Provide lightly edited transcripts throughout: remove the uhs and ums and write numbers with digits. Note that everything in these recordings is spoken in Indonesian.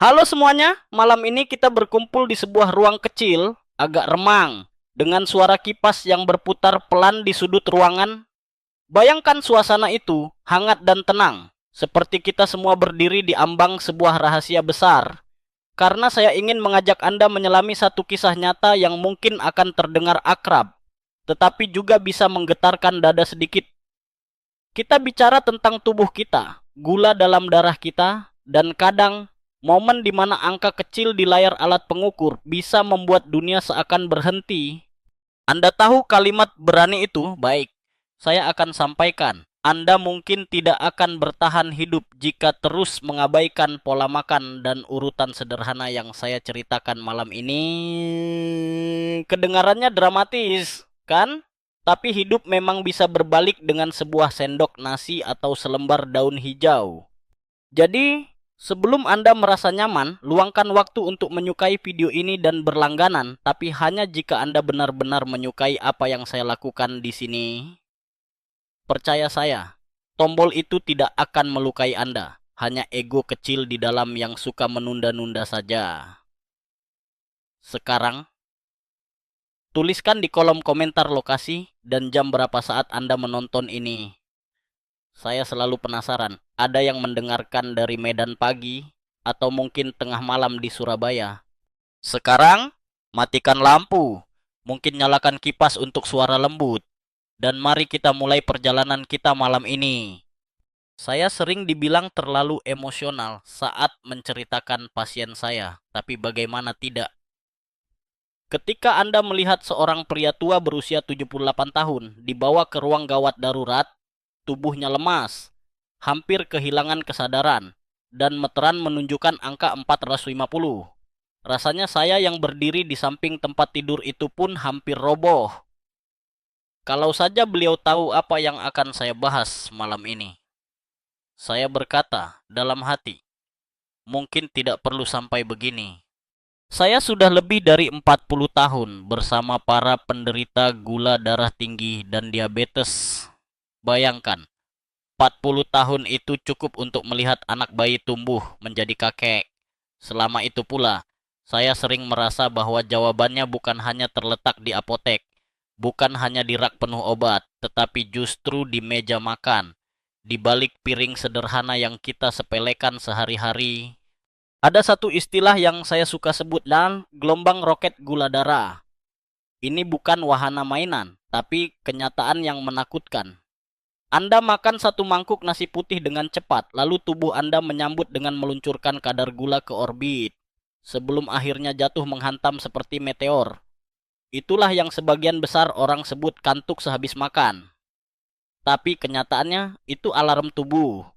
Halo semuanya, malam ini kita berkumpul di sebuah ruang kecil, agak remang, dengan suara kipas yang berputar pelan di sudut ruangan. Bayangkan suasana itu, hangat dan tenang, seperti kita semua berdiri di ambang sebuah rahasia besar. Karena saya ingin mengajak Anda menyelami satu kisah nyata yang mungkin akan terdengar akrab, tetapi juga bisa menggetarkan dada sedikit. Kita bicara tentang tubuh kita, gula dalam darah kita, dan kadang momen di mana angka kecil di layar alat pengukur bisa membuat dunia seakan berhenti. Anda tahu kalimat berani itu? Baik, saya akan sampaikan. Anda mungkin tidak akan bertahan hidup jika terus mengabaikan pola makan dan urutan sederhana yang saya ceritakan malam ini. Kedengarannya dramatis, kan? Tapi hidup memang bisa berbalik dengan sebuah sendok nasi atau selembar daun hijau. Jadi, sebelum Anda merasa nyaman, luangkan waktu untuk menyukai video ini dan berlangganan, tapi hanya jika Anda benar-benar menyukai apa yang saya lakukan di sini. Percaya saya, tombol itu tidak akan melukai Anda, hanya ego kecil di dalam yang suka menunda-nunda saja. Sekarang, tuliskan di kolom komentar lokasi dan jam berapa saat Anda menonton ini. Saya selalu penasaran, ada yang mendengarkan dari Medan pagi atau mungkin tengah malam di Surabaya. Sekarang, matikan lampu. Mungkin nyalakan kipas untuk suara lembut. Dan mari kita mulai perjalanan kita malam ini. Saya sering dibilang terlalu emosional saat menceritakan pasien saya, tapi bagaimana tidak? Ketika Anda melihat seorang pria tua berusia 78 tahun dibawa ke ruang gawat darurat, tubuhnya lemas, hampir kehilangan kesadaran, dan meteran menunjukkan angka 450. Rasanya saya yang berdiri di samping tempat tidur itu pun hampir roboh. Kalau saja beliau tahu apa yang akan saya bahas malam ini. Saya berkata dalam hati, mungkin tidak perlu sampai begini. Saya sudah lebih dari 40 tahun bersama para penderita gula darah tinggi dan diabetes. Bayangkan, 40 tahun itu cukup untuk melihat anak bayi tumbuh menjadi kakek. Selama itu pula, saya sering merasa bahwa jawabannya bukan hanya terletak di apotek, bukan hanya di rak penuh obat, tetapi justru di meja makan, di balik piring sederhana yang kita sepelekan sehari-hari. Ada satu istilah yang saya suka sebut dan gelombang roket gula darah. Ini bukan wahana mainan, tapi kenyataan yang menakutkan. Anda makan satu mangkuk nasi putih dengan cepat, lalu tubuh Anda menyambut dengan meluncurkan kadar gula ke orbit, sebelum akhirnya jatuh menghantam seperti meteor. Itulah yang sebagian besar orang sebut kantuk sehabis makan. Tapi kenyataannya itu alarm tubuh.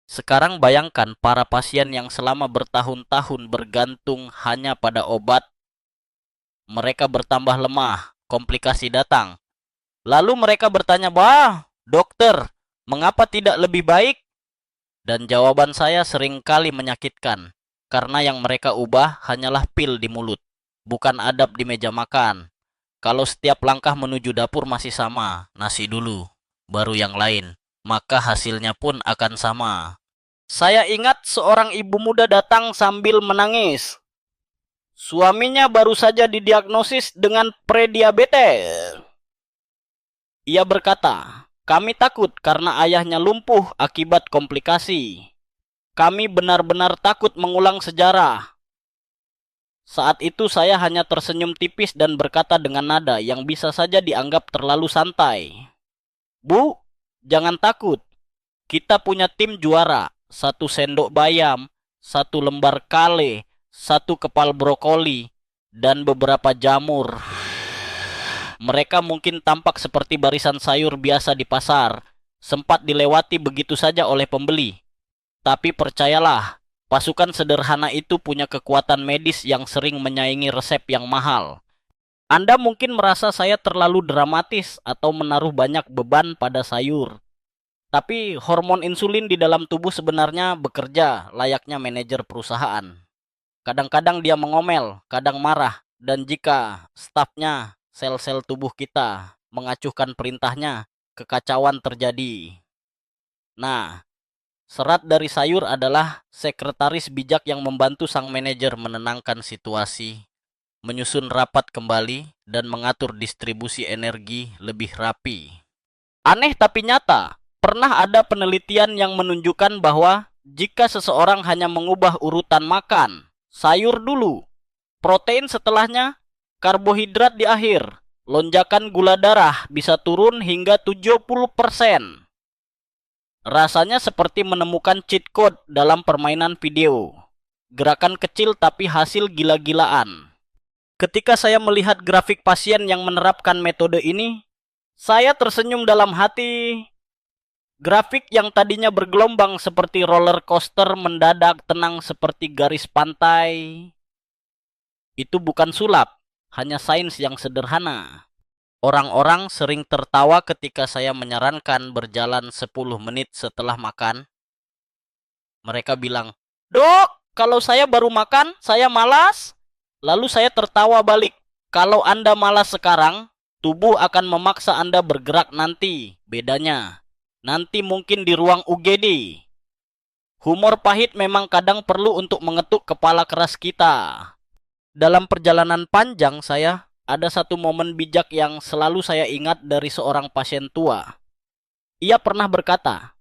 Sekarang bayangkan para pasien yang selama bertahun-tahun bergantung hanya pada obat, mereka bertambah lemah, komplikasi datang. Lalu mereka bertanya, "Wah, dokter, mengapa tidak lebih baik?" Dan jawaban saya seringkali menyakitkan, karena yang mereka ubah hanyalah pil di mulut, bukan adab di meja makan. Kalau setiap langkah menuju dapur masih sama, nasi dulu, baru yang lain, maka hasilnya pun akan sama. Saya ingat seorang ibu muda datang sambil menangis. Suaminya baru saja didiagnosis dengan prediabetes. Ia berkata, "Kami takut karena ayahnya lumpuh akibat komplikasi. Kami benar-benar takut mengulang sejarah." Saat itu saya hanya tersenyum tipis dan berkata dengan nada yang bisa saja dianggap terlalu santai, "Bu, jangan takut. Kita punya tim juara. Satu sendok bayam, satu lembar kale, satu kepal brokoli, dan beberapa jamur. Mereka mungkin tampak seperti barisan sayur biasa di pasar, sempat dilewati begitu saja oleh pembeli. Tapi percayalah, pasukan sederhana itu punya kekuatan medis yang sering menyaingi resep yang mahal. Anda mungkin merasa saya terlalu dramatis atau menaruh banyak beban pada sayur. Tapi hormon insulin di dalam tubuh sebenarnya bekerja layaknya manajer perusahaan. Kadang-kadang dia mengomel, kadang marah, dan jika stafnya, sel-sel tubuh kita, mengacuhkan perintahnya, kekacauan terjadi. Nah, Serat dari sayur adalah sekretaris bijak yang membantu sang manajer menenangkan situasi, menyusun rapat kembali, dan mengatur distribusi energi lebih rapi. Aneh tapi nyata, pernah ada penelitian yang menunjukkan bahwa jika seseorang hanya mengubah urutan makan, sayur dulu, protein setelahnya, karbohidrat di akhir, lonjakan gula darah bisa turun hingga 70%. Rasanya seperti menemukan cheat code dalam permainan video. Gerakan kecil tapi hasil gila-gilaan. Ketika saya melihat grafik pasien yang menerapkan metode ini, saya tersenyum dalam hati. Grafik yang tadinya bergelombang seperti roller coaster mendadak tenang seperti garis pantai. Itu bukan sulap, hanya sains yang sederhana. Orang-orang sering tertawa ketika saya menyarankan berjalan 10 menit setelah makan. Mereka bilang, "Dok, kalau saya baru makan, saya malas." Lalu saya tertawa balik. Kalau Anda malas sekarang, tubuh akan memaksa Anda bergerak nanti. Bedanya, nanti mungkin di ruang UGD. Humor pahit memang kadang perlu untuk mengetuk kepala keras kita. Dalam perjalanan panjang saya, ada satu momen bijak yang selalu saya ingat dari seorang pasien tua. Ia pernah berkata,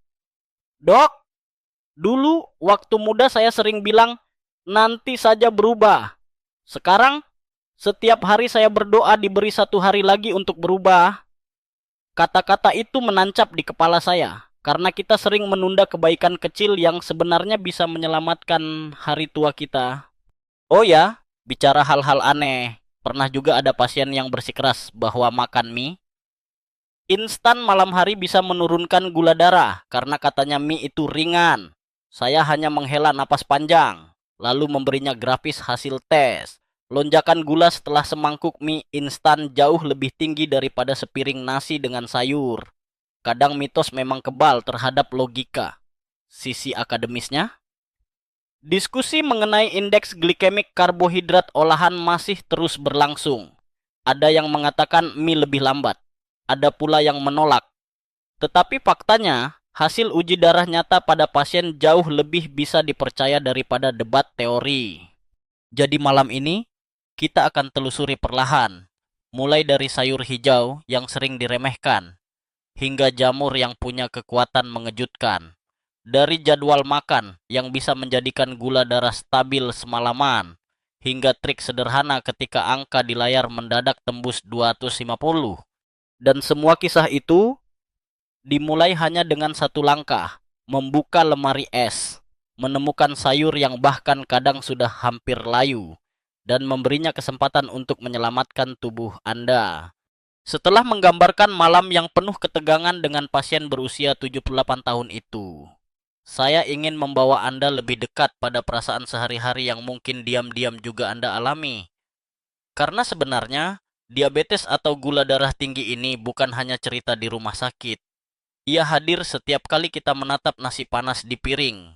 "Dok, dulu waktu muda saya sering bilang, nanti saja berubah. Sekarang, setiap hari saya berdoa diberi 1 hari lagi untuk berubah." Kata-kata itu menancap di kepala saya, karena kita sering menunda kebaikan kecil yang sebenarnya bisa menyelamatkan hari tua kita. Oh ya, bicara hal-hal aneh. Pernah juga ada pasien yang bersikeras bahwa makan mie instan malam hari bisa menurunkan gula darah karena katanya mie itu ringan. Saya hanya menghela napas panjang, lalu memberinya grafis hasil tes. Lonjakan gula setelah semangkuk mie instan jauh lebih tinggi daripada sepiring nasi dengan sayur. Kadang mitos memang kebal terhadap logika. Sisi akademisnya, diskusi mengenai indeks glikemik karbohidrat olahan masih terus berlangsung. Ada yang mengatakan mie lebih lambat, ada pula yang menolak. Tetapi faktanya, hasil uji darah nyata pada pasien jauh lebih bisa dipercaya daripada debat teori. Jadi malam ini, kita akan telusuri perlahan, mulai dari sayur hijau yang sering diremehkan, hingga jamur yang punya kekuatan mengejutkan. Dari jadwal makan yang bisa menjadikan gula darah stabil semalaman, hingga trik sederhana ketika angka di layar mendadak tembus 250. Dan semua kisah itu dimulai hanya dengan satu langkah, membuka lemari es, menemukan sayur yang bahkan kadang sudah hampir layu, dan memberinya kesempatan untuk menyelamatkan tubuh Anda. Setelah menggambarkan malam yang penuh ketegangan dengan pasien berusia 78 tahun itu, saya ingin membawa Anda lebih dekat pada perasaan sehari-hari yang mungkin diam-diam juga Anda alami. Karena sebenarnya, diabetes atau gula darah tinggi ini bukan hanya cerita di rumah sakit. Ia hadir setiap kali kita menatap nasi panas di piring,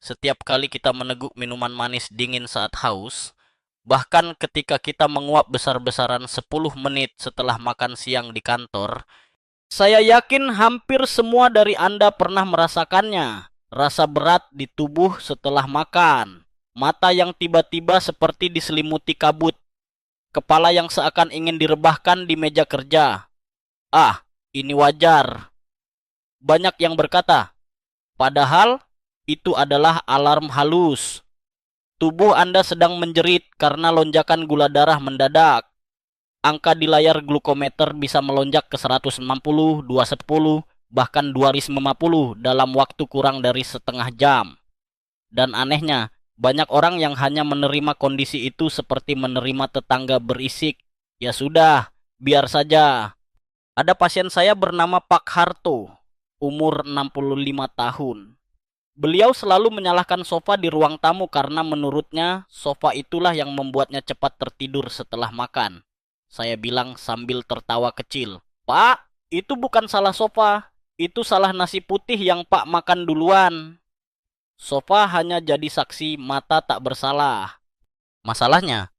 setiap kali kita meneguk minuman manis dingin saat haus, bahkan ketika kita menguap besar-besaran 10 menit setelah makan siang di kantor. Saya yakin hampir semua dari Anda pernah merasakannya. Rasa berat di tubuh setelah makan, mata yang tiba-tiba seperti diselimuti kabut, kepala yang seakan ingin direbahkan di meja kerja. Ah, ini wajar. Banyak yang berkata, padahal itu adalah alarm halus. Tubuh Anda sedang menjerit karena lonjakan gula darah mendadak. Angka di layar glukometer bisa melonjak ke 160, 210, bahkan 250 dalam waktu kurang dari setengah jam. Dan anehnya, banyak orang yang hanya menerima kondisi itu seperti menerima tetangga berisik. Ya sudah, biar saja. Ada pasien saya bernama Pak Harto, umur 65 tahun. Beliau selalu menyalahkan sofa di ruang tamu karena menurutnya sofa itulah yang membuatnya cepat tertidur setelah makan. Saya bilang sambil tertawa kecil, "Pak, itu bukan salah sofa. Itu salah nasi putih yang Pak makan duluan." Sofa hanya jadi saksi mata tak bersalah. Masalahnya,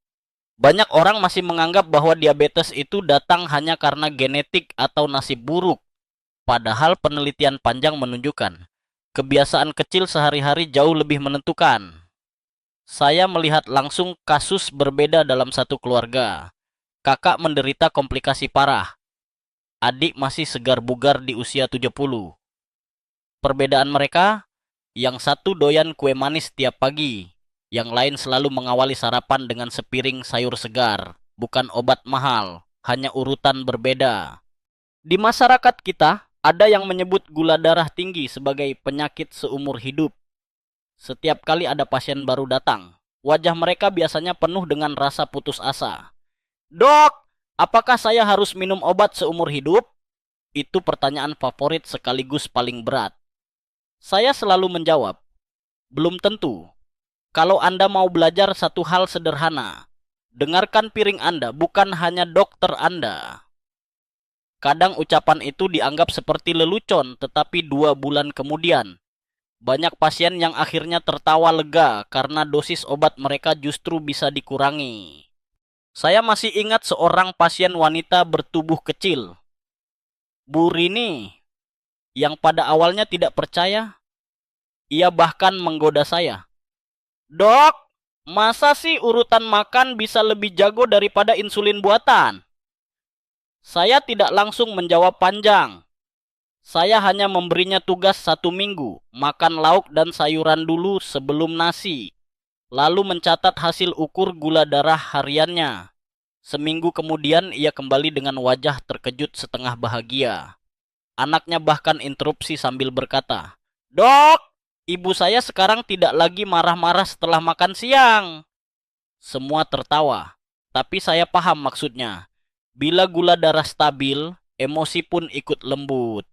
banyak orang masih menganggap bahwa diabetes itu datang hanya karena genetik atau nasib buruk. Padahal penelitian panjang menunjukkan Kebiasaan kecil sehari-hari jauh lebih menentukan. Saya melihat langsung kasus berbeda dalam satu keluarga. Kakak menderita komplikasi parah. Adik masih segar bugar di usia 70. Perbedaan mereka, yang satu doyan kue manis tiap pagi, yang lain selalu mengawali sarapan dengan sepiring sayur segar. Bukan obat mahal, hanya urutan berbeda. Di masyarakat kita, ada yang menyebut gula darah tinggi sebagai penyakit seumur hidup. Setiap kali ada pasien baru datang, wajah mereka biasanya penuh dengan rasa putus asa. Dok, apakah saya harus minum obat seumur hidup? Itu pertanyaan favorit sekaligus paling berat. Saya selalu menjawab, belum tentu. Kalau Anda mau belajar satu hal sederhana, dengarkan piring Anda, bukan hanya dokter Anda. Kadang ucapan itu dianggap seperti lelucon, tetapi 2 bulan kemudian, banyak pasien yang akhirnya tertawa lega karena dosis obat mereka justru bisa dikurangi. Saya masih ingat seorang pasien wanita bertubuh kecil, Bu Rini, yang pada awalnya tidak percaya. Ia bahkan menggoda saya. Dok, masa sih urutan makan bisa lebih jago daripada insulin buatan? Saya tidak langsung menjawab panjang. Saya hanya memberinya tugas 1 minggu, makan lauk dan sayuran dulu sebelum nasi. Lalu mencatat hasil ukur gula darah hariannya. Seminggu kemudian ia kembali dengan wajah terkejut setengah bahagia. Anaknya bahkan interupsi sambil berkata, Dok, ibu saya sekarang tidak lagi marah-marah setelah makan siang. Semua tertawa, tapi saya paham maksudnya. Bila gula darah stabil, emosi pun ikut lembut.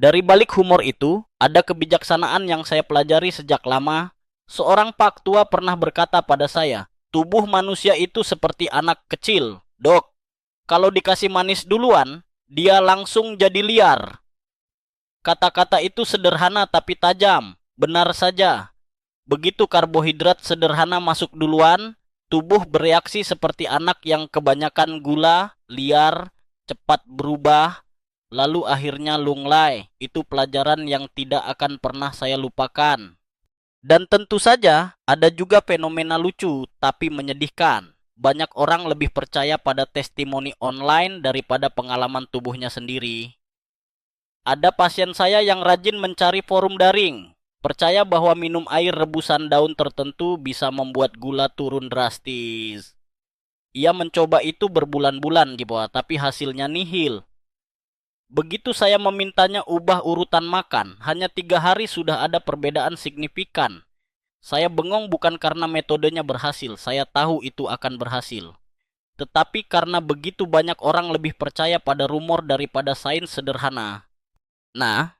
Dari balik humor itu, ada kebijaksanaan yang saya pelajari sejak lama. Seorang pak tua pernah berkata pada saya, tubuh manusia itu seperti anak kecil. Dok, kalau dikasih manis duluan, dia langsung jadi liar. Kata-kata itu sederhana tapi tajam. Benar saja. Begitu karbohidrat sederhana masuk duluan, tubuh bereaksi seperti anak yang kebanyakan gula, liar, cepat berubah, lalu akhirnya lunglai. Itu pelajaran yang tidak akan pernah saya lupakan. Dan tentu saja, ada juga fenomena lucu tapi menyedihkan. Banyak orang lebih percaya pada testimoni online daripada pengalaman tubuhnya sendiri. Ada pasien saya yang rajin mencari forum daring. Percaya bahwa minum air rebusan daun tertentu bisa membuat gula turun drastis. Ia mencoba itu berbulan-bulan di bawah, tapi hasilnya nihil. Begitu saya memintanya ubah urutan makan, hanya 3 hari sudah ada perbedaan signifikan. Saya bengong bukan karena metodenya berhasil, saya tahu itu akan berhasil. Tetapi karena begitu banyak orang lebih percaya pada rumor daripada sains sederhana. Nah,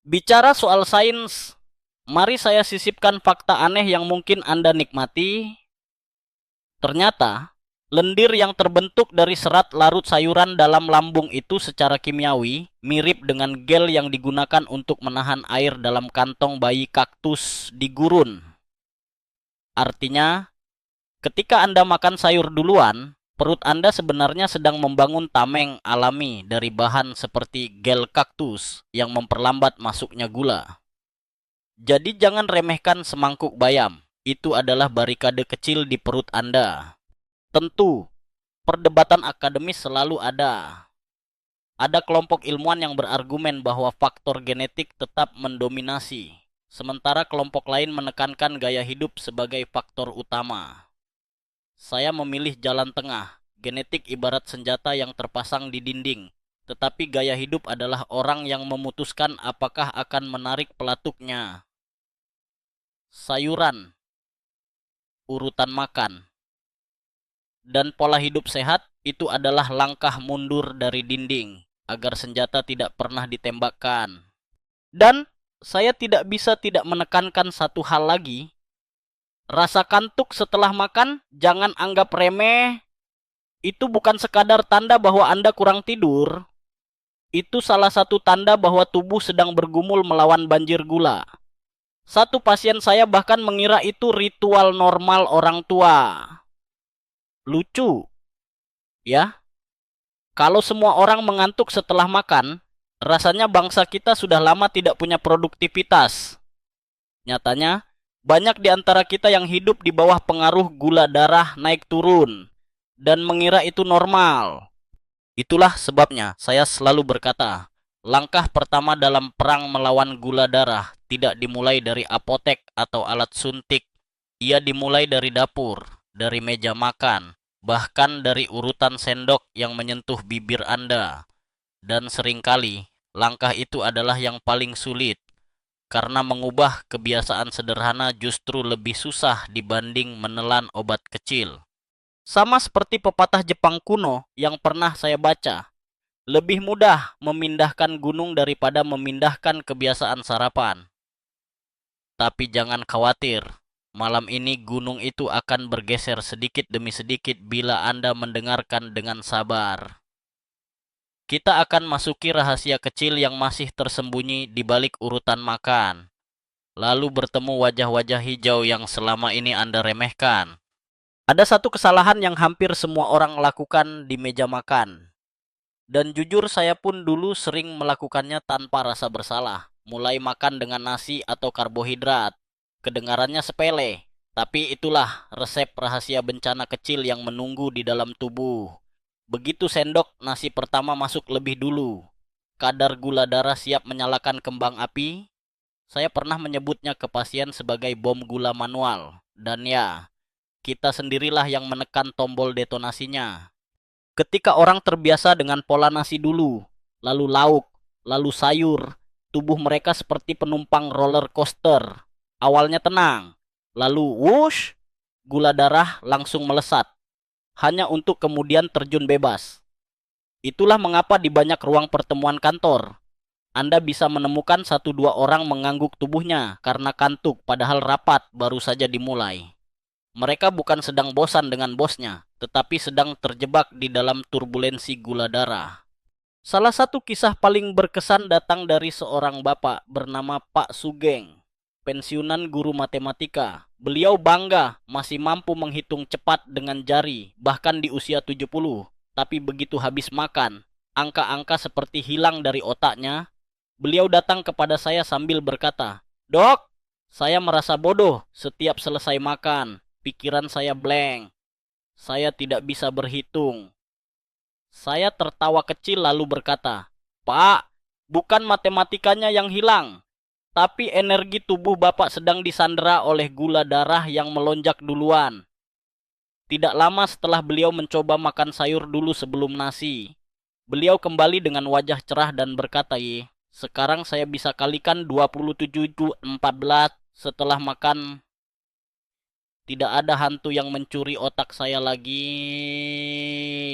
bicara soal sains, mari saya sisipkan fakta aneh yang mungkin Anda nikmati. Ternyata, lendir yang terbentuk dari serat larut sayuran dalam lambung itu secara kimiawi mirip dengan gel yang digunakan untuk menahan air dalam kantong bayi kaktus di gurun. Artinya, ketika Anda makan sayur duluan, perut Anda sebenarnya sedang membangun tameng alami dari bahan seperti gel kaktus yang memperlambat masuknya gula. Jadi jangan remehkan semangkuk bayam. Itu adalah barikade kecil di perut Anda. Tentu, perdebatan akademis selalu ada. Ada kelompok ilmuwan yang berargumen bahwa faktor genetik tetap mendominasi, sementara kelompok lain menekankan gaya hidup sebagai faktor utama. Saya memilih jalan tengah. Genetik ibarat senjata yang terpasang di dinding, tetapi gaya hidup adalah orang yang memutuskan apakah akan menarik pelatuknya. Sayuran, urutan makan, dan pola hidup sehat itu adalah langkah mundur dari dinding agar senjata tidak pernah ditembakkan. Dan saya tidak bisa tidak menekankan satu hal lagi. Rasa kantuk setelah makan jangan anggap remeh. Itu bukan sekadar tanda bahwa Anda kurang tidur. Itu salah satu tanda bahwa tubuh sedang bergumul melawan banjir gula. Satu pasien saya bahkan mengira itu ritual normal orang tua. Lucu, ya? Kalau semua orang mengantuk setelah makan, Rasanya bangsa kita sudah lama tidak punya produktivitas. Nyatanya, banyak di antara kita yang hidup di bawah pengaruh gula darah naik turun dan mengira itu normal. Itulah sebabnya saya selalu berkata, langkah pertama dalam perang melawan gula darah tidak dimulai dari apotek atau alat suntik. Ia dimulai dari dapur, dari meja makan, bahkan dari urutan sendok yang menyentuh bibir Anda. Dan seringkali, langkah itu adalah yang paling sulit, karena mengubah kebiasaan sederhana justru lebih susah dibanding menelan obat kecil. Sama seperti pepatah Jepang kuno yang pernah saya baca, lebih mudah memindahkan gunung daripada memindahkan kebiasaan sarapan. Tapi jangan khawatir, malam ini gunung itu akan bergeser sedikit demi sedikit bila Anda mendengarkan dengan sabar. Kita akan masuki rahasia kecil yang masih tersembunyi di balik urutan makan. Lalu bertemu wajah-wajah hijau yang selama ini Anda remehkan. Ada satu kesalahan yang hampir semua orang lakukan di meja makan. Dan jujur saya pun dulu sering melakukannya tanpa rasa bersalah. Mulai makan dengan nasi atau karbohidrat. Kedengarannya sepele, tapi itulah resep rahasia bencana kecil yang menunggu di dalam tubuh. Begitu sendok nasi pertama masuk lebih dulu, kadar gula darah siap menyalakan kembang api. Saya pernah menyebutnya ke pasien sebagai bom gula manual. Dan ya, kita sendirilah yang menekan tombol detonasinya. Ketika orang terbiasa dengan pola nasi dulu, lalu lauk, lalu sayur, tubuh mereka seperti penumpang roller coaster. Awalnya tenang, lalu wush, gula darah langsung melesat, hanya untuk kemudian terjun bebas. Itulah mengapa di banyak ruang pertemuan kantor, Anda bisa menemukan satu dua orang mengangguk tubuhnya karena kantuk padahal rapat baru saja dimulai. Mereka bukan sedang bosan dengan bosnya, tetapi sedang terjebak di dalam turbulensi gula darah. Salah satu kisah paling berkesan datang dari seorang bapak bernama Pak Sugeng, pensiunan guru matematika. Beliau bangga masih mampu menghitung cepat dengan jari, bahkan di usia 70. Tapi begitu habis makan, angka-angka seperti hilang dari otaknya. Beliau datang kepada saya sambil berkata, "Dok, saya merasa bodoh setiap selesai makan. Pikiran saya blank. Saya tidak bisa berhitung." Saya tertawa kecil lalu berkata, "Pak, bukan matematikanya yang hilang, tapi energi tubuh Bapak sedang disandera oleh gula darah yang melonjak duluan." Tidak lama setelah beliau mencoba makan sayur dulu sebelum nasi, beliau kembali dengan wajah cerah dan berkata, sekarang saya bisa kalikan 27/14 setelah makan. Tidak ada hantu yang mencuri otak saya lagi.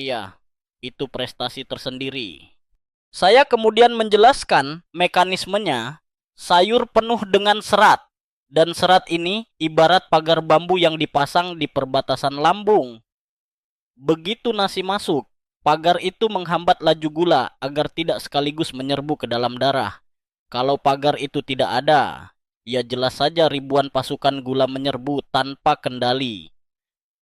Ya, itu prestasi tersendiri." Saya kemudian menjelaskan mekanismenya. Sayur penuh dengan serat, dan serat ini ibarat pagar bambu yang dipasang di perbatasan lambung. Begitu nasi masuk, pagar itu menghambat laju gula agar tidak sekaligus menyerbu ke dalam darah. Kalau pagar itu tidak ada, ya jelas saja ribuan pasukan gula menyerbu tanpa kendali.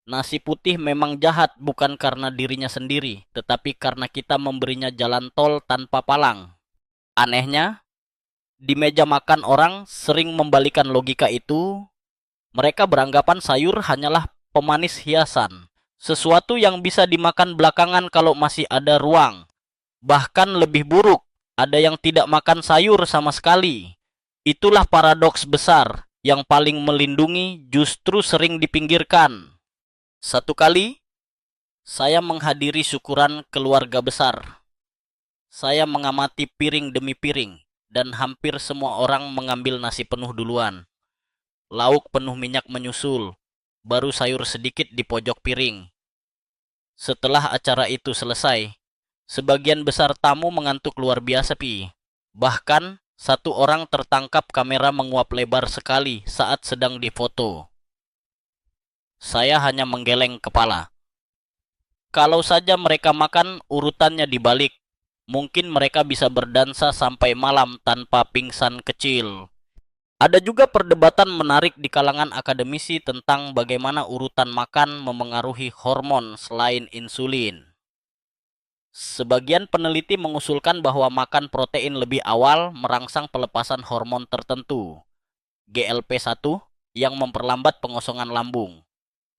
Nasi putih memang jahat bukan karena dirinya sendiri, tetapi karena kita memberinya jalan tol tanpa palang. Anehnya, di meja makan orang sering membalikan logika itu. Mereka beranggapan sayur hanyalah pemanis hiasan, sesuatu yang bisa dimakan belakangan kalau masih ada ruang. Bahkan lebih buruk, ada yang tidak makan sayur sama sekali. Itulah paradoks besar, yang paling melindungi justru sering dipinggirkan. Satu kali, saya menghadiri syukuran keluarga besar. Saya mengamati piring demi piring, dan hampir semua orang mengambil nasi penuh duluan. Lauk penuh minyak menyusul, baru sayur sedikit di pojok piring. Setelah acara itu selesai, sebagian besar tamu mengantuk luar biasa, Pi. Bahkan, satu orang tertangkap kamera menguap lebar sekali saat sedang difoto. Saya hanya menggeleng kepala. Kalau saja mereka makan urutannya dibalik, mungkin mereka bisa berdansa sampai malam tanpa pingsan kecil. Ada juga perdebatan menarik di kalangan akademisi tentang bagaimana urutan makan memengaruhi hormon selain insulin. Sebagian peneliti mengusulkan bahwa makan protein lebih awal merangsang pelepasan hormon tertentu, GLP-1, yang memperlambat pengosongan lambung.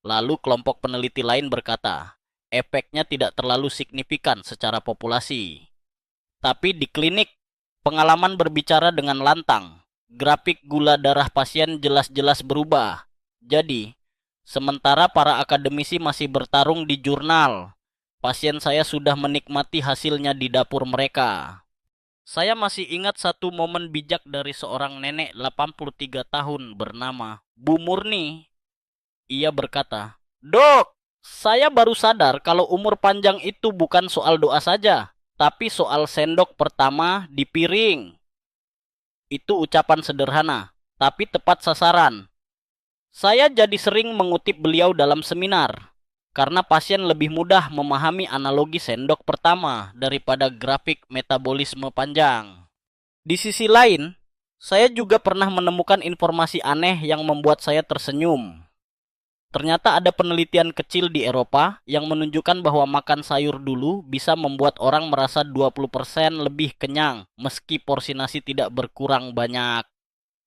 Lalu kelompok peneliti lain berkata, efeknya tidak terlalu signifikan secara populasi. Tapi di klinik, pengalaman berbicara dengan lantang. Grafik gula darah pasien jelas-jelas berubah. Jadi, sementara para akademisi masih bertarung di jurnal, pasien saya sudah menikmati hasilnya di dapur mereka. Saya masih ingat satu momen bijak dari seorang nenek 83 tahun bernama Bu Murni. Ia berkata, "Dok, saya baru sadar kalau umur panjang itu bukan soal doa saja, tapi soal sendok pertama di piring." Itu ucapan sederhana, tapi tepat sasaran. Saya jadi sering mengutip beliau dalam seminar, karena pasien lebih mudah memahami analogi sendok pertama daripada grafik metabolisme panjang. Di sisi lain, saya juga pernah menemukan informasi aneh yang membuat saya tersenyum. Ternyata ada penelitian kecil di Eropa yang menunjukkan bahwa makan sayur dulu bisa membuat orang merasa 20% lebih kenyang meski porsi nasi tidak berkurang banyak.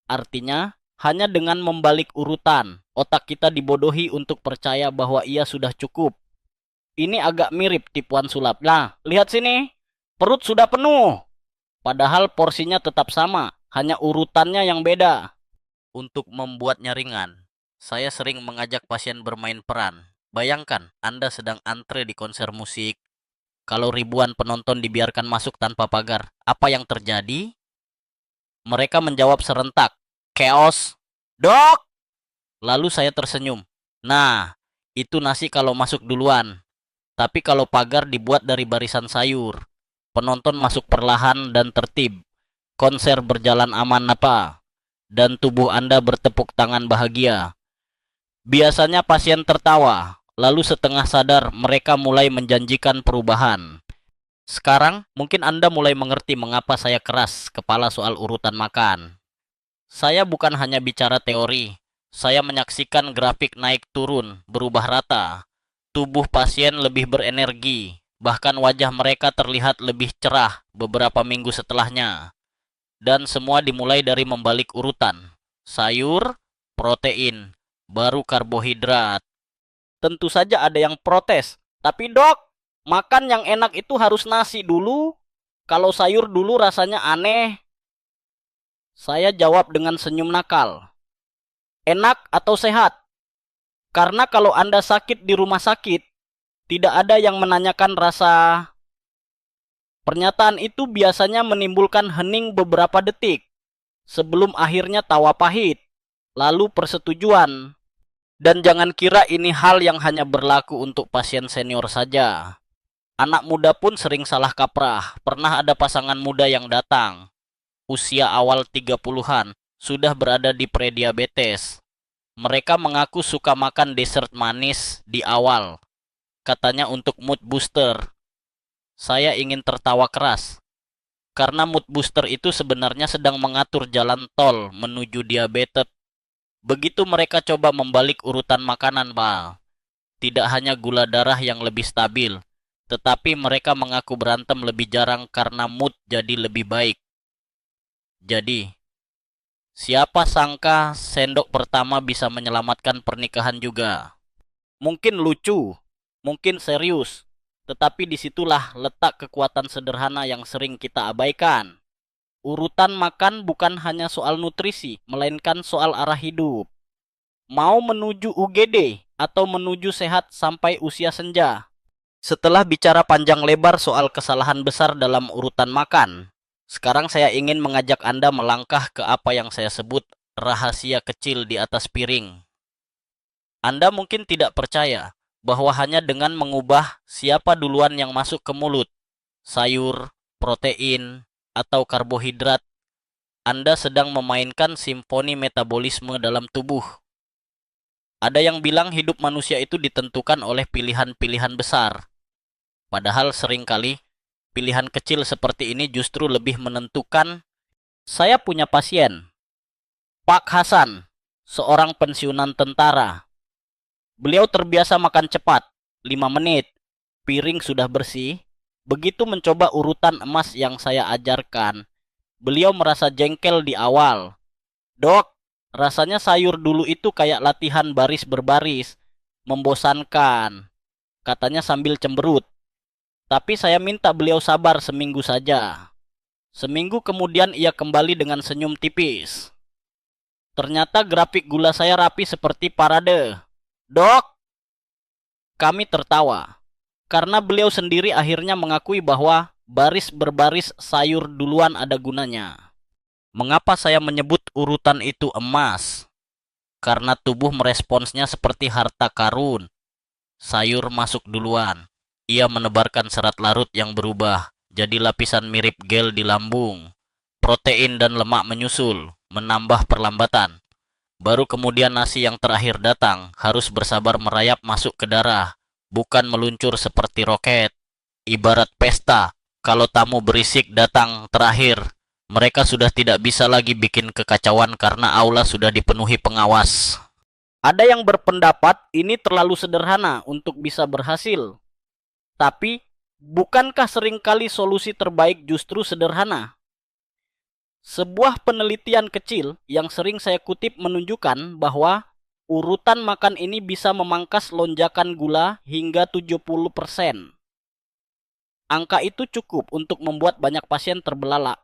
Artinya, hanya dengan membalik urutan, otak kita dibodohi untuk percaya bahwa ia sudah cukup. Ini agak mirip tipuan sulap. Nah, lihat sini, perut sudah penuh. Padahal porsinya tetap sama, hanya urutannya yang beda. Untuk membuatnya ringan, saya sering mengajak pasien bermain peran. Bayangkan, Anda sedang antre di konser musik. Kalau ribuan penonton dibiarkan masuk tanpa pagar, apa yang terjadi? Mereka menjawab serentak, "Chaos." "Dok!" Lalu saya tersenyum. Nah, itu nasi kalau masuk duluan. Tapi kalau pagar dibuat dari barisan sayur, penonton masuk perlahan dan tertib. Konser berjalan aman apa? Dan tubuh Anda bertepuk tangan bahagia. Biasanya pasien tertawa, lalu setengah sadar mereka mulai menjanjikan perubahan. Sekarang mungkin Anda mulai mengerti mengapa saya keras kepala soal urutan makan. Saya bukan hanya bicara teori, saya menyaksikan grafik naik turun, berubah rata. Tubuh pasien lebih berenergi, bahkan wajah mereka terlihat lebih cerah beberapa minggu setelahnya. Dan semua dimulai dari membalik urutan. Sayur, protein, baru karbohidrat. Tentu saja ada yang protes. "Tapi dok, makan yang enak itu harus nasi dulu. Kalau sayur dulu rasanya aneh." Saya jawab dengan senyum nakal. Enak atau sehat? Karena kalau Anda sakit di rumah sakit, tidak ada yang menanyakan rasa. Pernyataan itu biasanya menimbulkan hening beberapa detik, sebelum akhirnya tawa pahit, lalu persetujuan. Dan jangan kira ini hal yang hanya berlaku untuk pasien senior saja. Anak muda pun sering salah kaprah. Pernah ada pasangan muda yang datang, usia awal 30-an, sudah berada di prediabetes. Mereka mengaku suka makan dessert manis di awal, katanya untuk mood booster. Saya ingin tertawa keras, karena mood booster itu sebenarnya sedang mengatur jalan tol menuju diabetes. Begitu mereka coba membalik urutan makanan, Pak. Tidak hanya gula darah yang lebih stabil, tetapi mereka mengaku berantem lebih jarang karena mood jadi lebih baik. Jadi, siapa sangka sendok pertama bisa menyelamatkan pernikahan juga. Mungkin lucu, mungkin serius, tetapi disitulah letak kekuatan sederhana yang sering kita abaikan. Urutan makan bukan hanya soal nutrisi, melainkan soal arah hidup. Mau menuju UGD atau menuju sehat sampai usia senja? Setelah bicara panjang lebar soal kesalahan besar dalam urutan makan, sekarang saya ingin mengajak Anda melangkah ke apa yang saya sebut rahasia kecil di atas piring. Anda mungkin tidak percaya bahwa hanya dengan mengubah siapa duluan yang masuk ke mulut, sayur, protein, atau karbohidrat, Anda sedang memainkan simfoni metabolisme dalam tubuh. Ada yang bilang hidup manusia itu ditentukan oleh pilihan-pilihan besar. Padahal seringkali pilihan kecil seperti ini justru lebih menentukan. Saya punya pasien, Pak Hasan, seorang pensiunan tentara. Beliau terbiasa makan cepat, 5 menit, piring sudah bersih, Begitu mencoba urutan emas yang saya ajarkan, beliau merasa jengkel di awal. Dok, rasanya sayur dulu itu kayak latihan baris berbaris, membosankan, katanya sambil cemberut. Tapi saya minta beliau sabar seminggu saja. Seminggu kemudian ia kembali dengan senyum tipis. Ternyata grafik gula saya rapi seperti parade. Dok, kami tertawa. Karena beliau sendiri akhirnya mengakui bahwa baris berbaris sayur duluan ada gunanya. Mengapa saya menyebut urutan itu emas? Karena tubuh meresponsnya seperti harta karun. Sayur masuk duluan. Ia menebarkan serat larut yang berubah jadi lapisan mirip gel di lambung. Protein dan lemak menyusul, menambah perlambatan. Baru kemudian nasi yang terakhir datang, harus bersabar merayap masuk ke darah, bukan meluncur seperti roket. Ibarat pesta, kalau tamu berisik datang terakhir, mereka sudah tidak bisa lagi bikin kekacauan karena aula sudah dipenuhi pengawas. Ada yang berpendapat ini terlalu sederhana untuk bisa berhasil. Tapi, bukankah seringkali solusi terbaik justru sederhana? Sebuah penelitian kecil yang sering saya kutip menunjukkan bahwa urutan makan ini bisa memangkas lonjakan gula hingga 70%. Angka itu cukup untuk membuat banyak pasien terbelalak.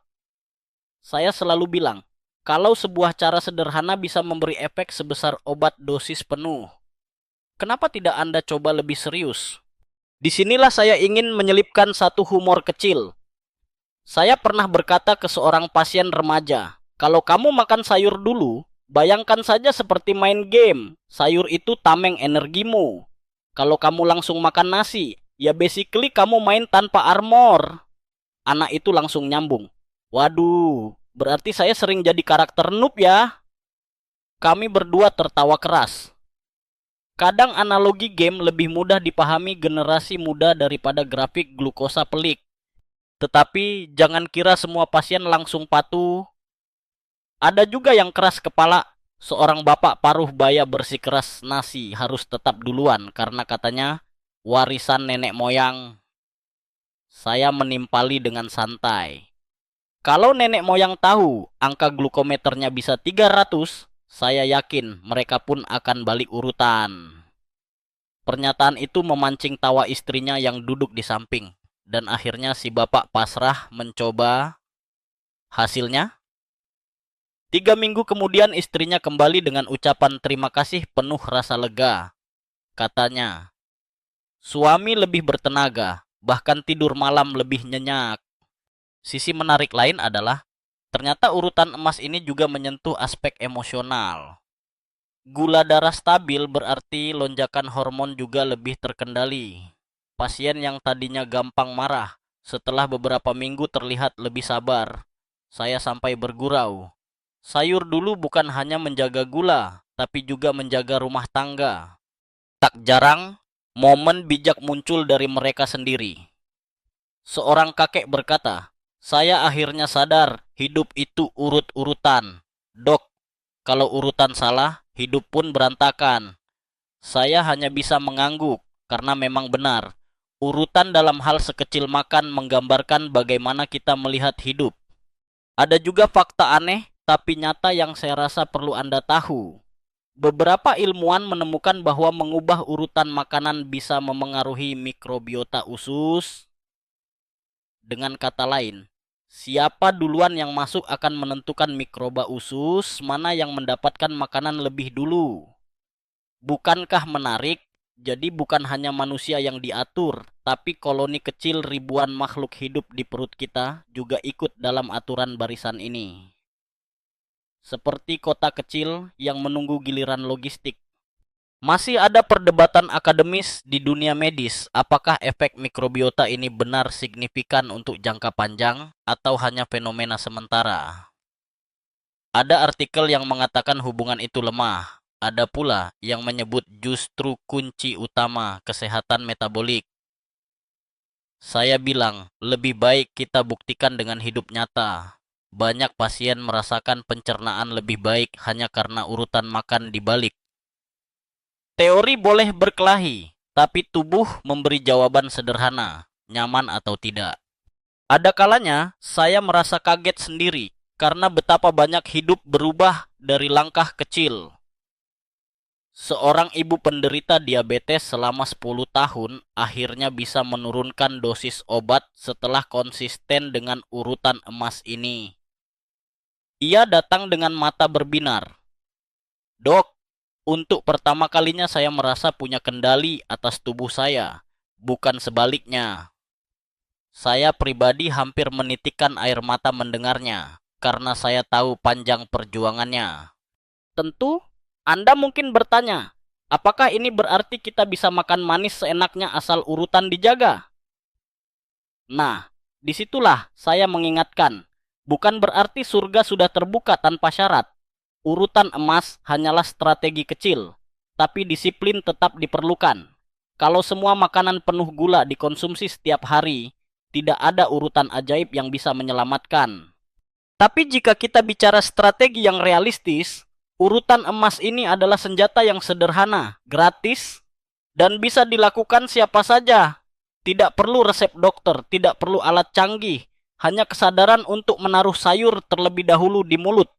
Saya selalu bilang, kalau sebuah cara sederhana bisa memberi efek sebesar obat dosis penuh, kenapa tidak Anda coba lebih serius? Disinilah saya ingin menyelipkan satu humor kecil. Saya pernah berkata ke seorang pasien remaja, kalau kamu makan sayur dulu, bayangkan saja seperti main game. Sayur itu tameng energimu. Kalau kamu langsung makan nasi, ya basically kamu main tanpa armor. Anak itu langsung nyambung. Waduh, berarti saya sering jadi karakter noob ya. Kami berdua tertawa keras. Kadang analogi game lebih mudah dipahami generasi muda daripada grafik glukosa pelik. Tetapi jangan kira semua pasien langsung patuh. Ada juga yang keras kepala. Seorang bapak paruh baya bersikeras nasi harus tetap duluan karena katanya warisan nenek moyang. Saya menimpali dengan santai. Kalau nenek moyang tahu angka glukometernya bisa 300, saya yakin mereka pun akan balik urutan. Pernyataan itu memancing tawa istrinya yang duduk di samping. Dan akhirnya si bapak pasrah mencoba. Hasilnya, 3 minggu kemudian istrinya kembali dengan ucapan terima kasih penuh rasa lega. Katanya, suami lebih bertenaga, bahkan tidur malam lebih nyenyak. Sisi menarik lain adalah, ternyata urutan emas ini juga menyentuh aspek emosional. Gula darah stabil berarti lonjakan hormon juga lebih terkendali. Pasien yang tadinya gampang marah, setelah beberapa minggu terlihat lebih sabar. Saya sampai bergurau. Sayur dulu bukan hanya menjaga gula, tapi juga menjaga rumah tangga. Tak jarang, momen bijak muncul dari mereka sendiri. Seorang kakek berkata, saya akhirnya sadar hidup itu urut-urutan. Dok, kalau urutan salah, hidup pun berantakan. Saya hanya bisa mengangguk, karena memang benar. Urutan dalam hal sekecil makan menggambarkan bagaimana kita melihat hidup. Ada juga fakta aneh tapi nyata yang saya rasa perlu Anda tahu. Beberapa ilmuwan menemukan bahwa mengubah urutan makanan bisa memengaruhi mikrobiota usus. Dengan kata lain, siapa duluan yang masuk akan menentukan mikroba usus mana yang mendapatkan makanan lebih dulu. Bukankah menarik? Jadi bukan hanya manusia yang diatur, tapi koloni kecil ribuan makhluk hidup di perut kita juga ikut dalam aturan barisan ini. Seperti kota kecil yang menunggu giliran logistik. Masih ada perdebatan akademis di dunia medis, apakah efek mikrobiota ini benar signifikan untuk jangka panjang atau hanya fenomena sementara. Ada artikel yang mengatakan hubungan itu lemah. Ada pula yang menyebut justru kunci utama kesehatan metabolik. Saya bilang, lebih baik kita buktikan dengan hidup nyata. Banyak pasien merasakan pencernaan lebih baik hanya karena urutan makan dibalik. Teori boleh berkelahi, tapi tubuh memberi jawaban sederhana. nyaman atau tidak. Ada kalanya saya merasa kaget sendiri karena betapa banyak hidup berubah dari langkah kecil. Seorang ibu penderita diabetes selama 10 tahun akhirnya bisa menurunkan dosis obat setelah konsisten dengan urutan emas ini. Ia datang dengan mata berbinar. Dok, untuk pertama kalinya saya merasa punya kendali atas tubuh saya, bukan sebaliknya. Saya pribadi hampir menitikkan air mata mendengarnya, karena saya tahu panjang perjuangannya. Tentu, Anda mungkin bertanya, apakah ini berarti kita bisa makan manis seenaknya asal urutan dijaga? Nah, disitulah saya mengingatkan, bukan berarti surga sudah terbuka tanpa syarat. Urutan emas hanyalah strategi kecil, tapi disiplin tetap diperlukan. Kalau semua makanan penuh gula dikonsumsi setiap hari, tidak ada urutan ajaib yang bisa menyelamatkan. Tapi jika kita bicara strategi yang realistis, urutan emas ini adalah senjata yang sederhana, gratis, dan bisa dilakukan siapa saja. Tidak perlu resep dokter, tidak perlu alat canggih, hanya kesadaran untuk menaruh sayur terlebih dahulu di mulut.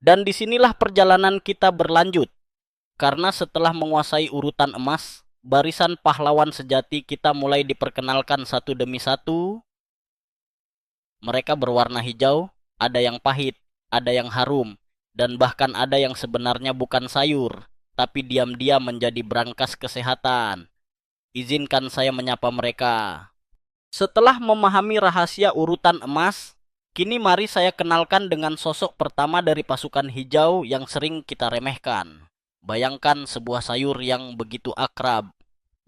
Dan disinilah perjalanan kita berlanjut. Karena setelah menguasai urutan emas, barisan pahlawan sejati kita mulai diperkenalkan satu demi satu. Mereka berwarna hijau, ada yang pahit, ada yang harum, dan bahkan ada yang sebenarnya bukan sayur, tapi diam-diam menjadi brankas kesehatan. Izinkan saya menyapa mereka. Setelah memahami rahasia urutan emas, kini mari saya kenalkan dengan sosok pertama dari pasukan hijau yang sering kita remehkan. Bayangkan sebuah sayur yang begitu akrab,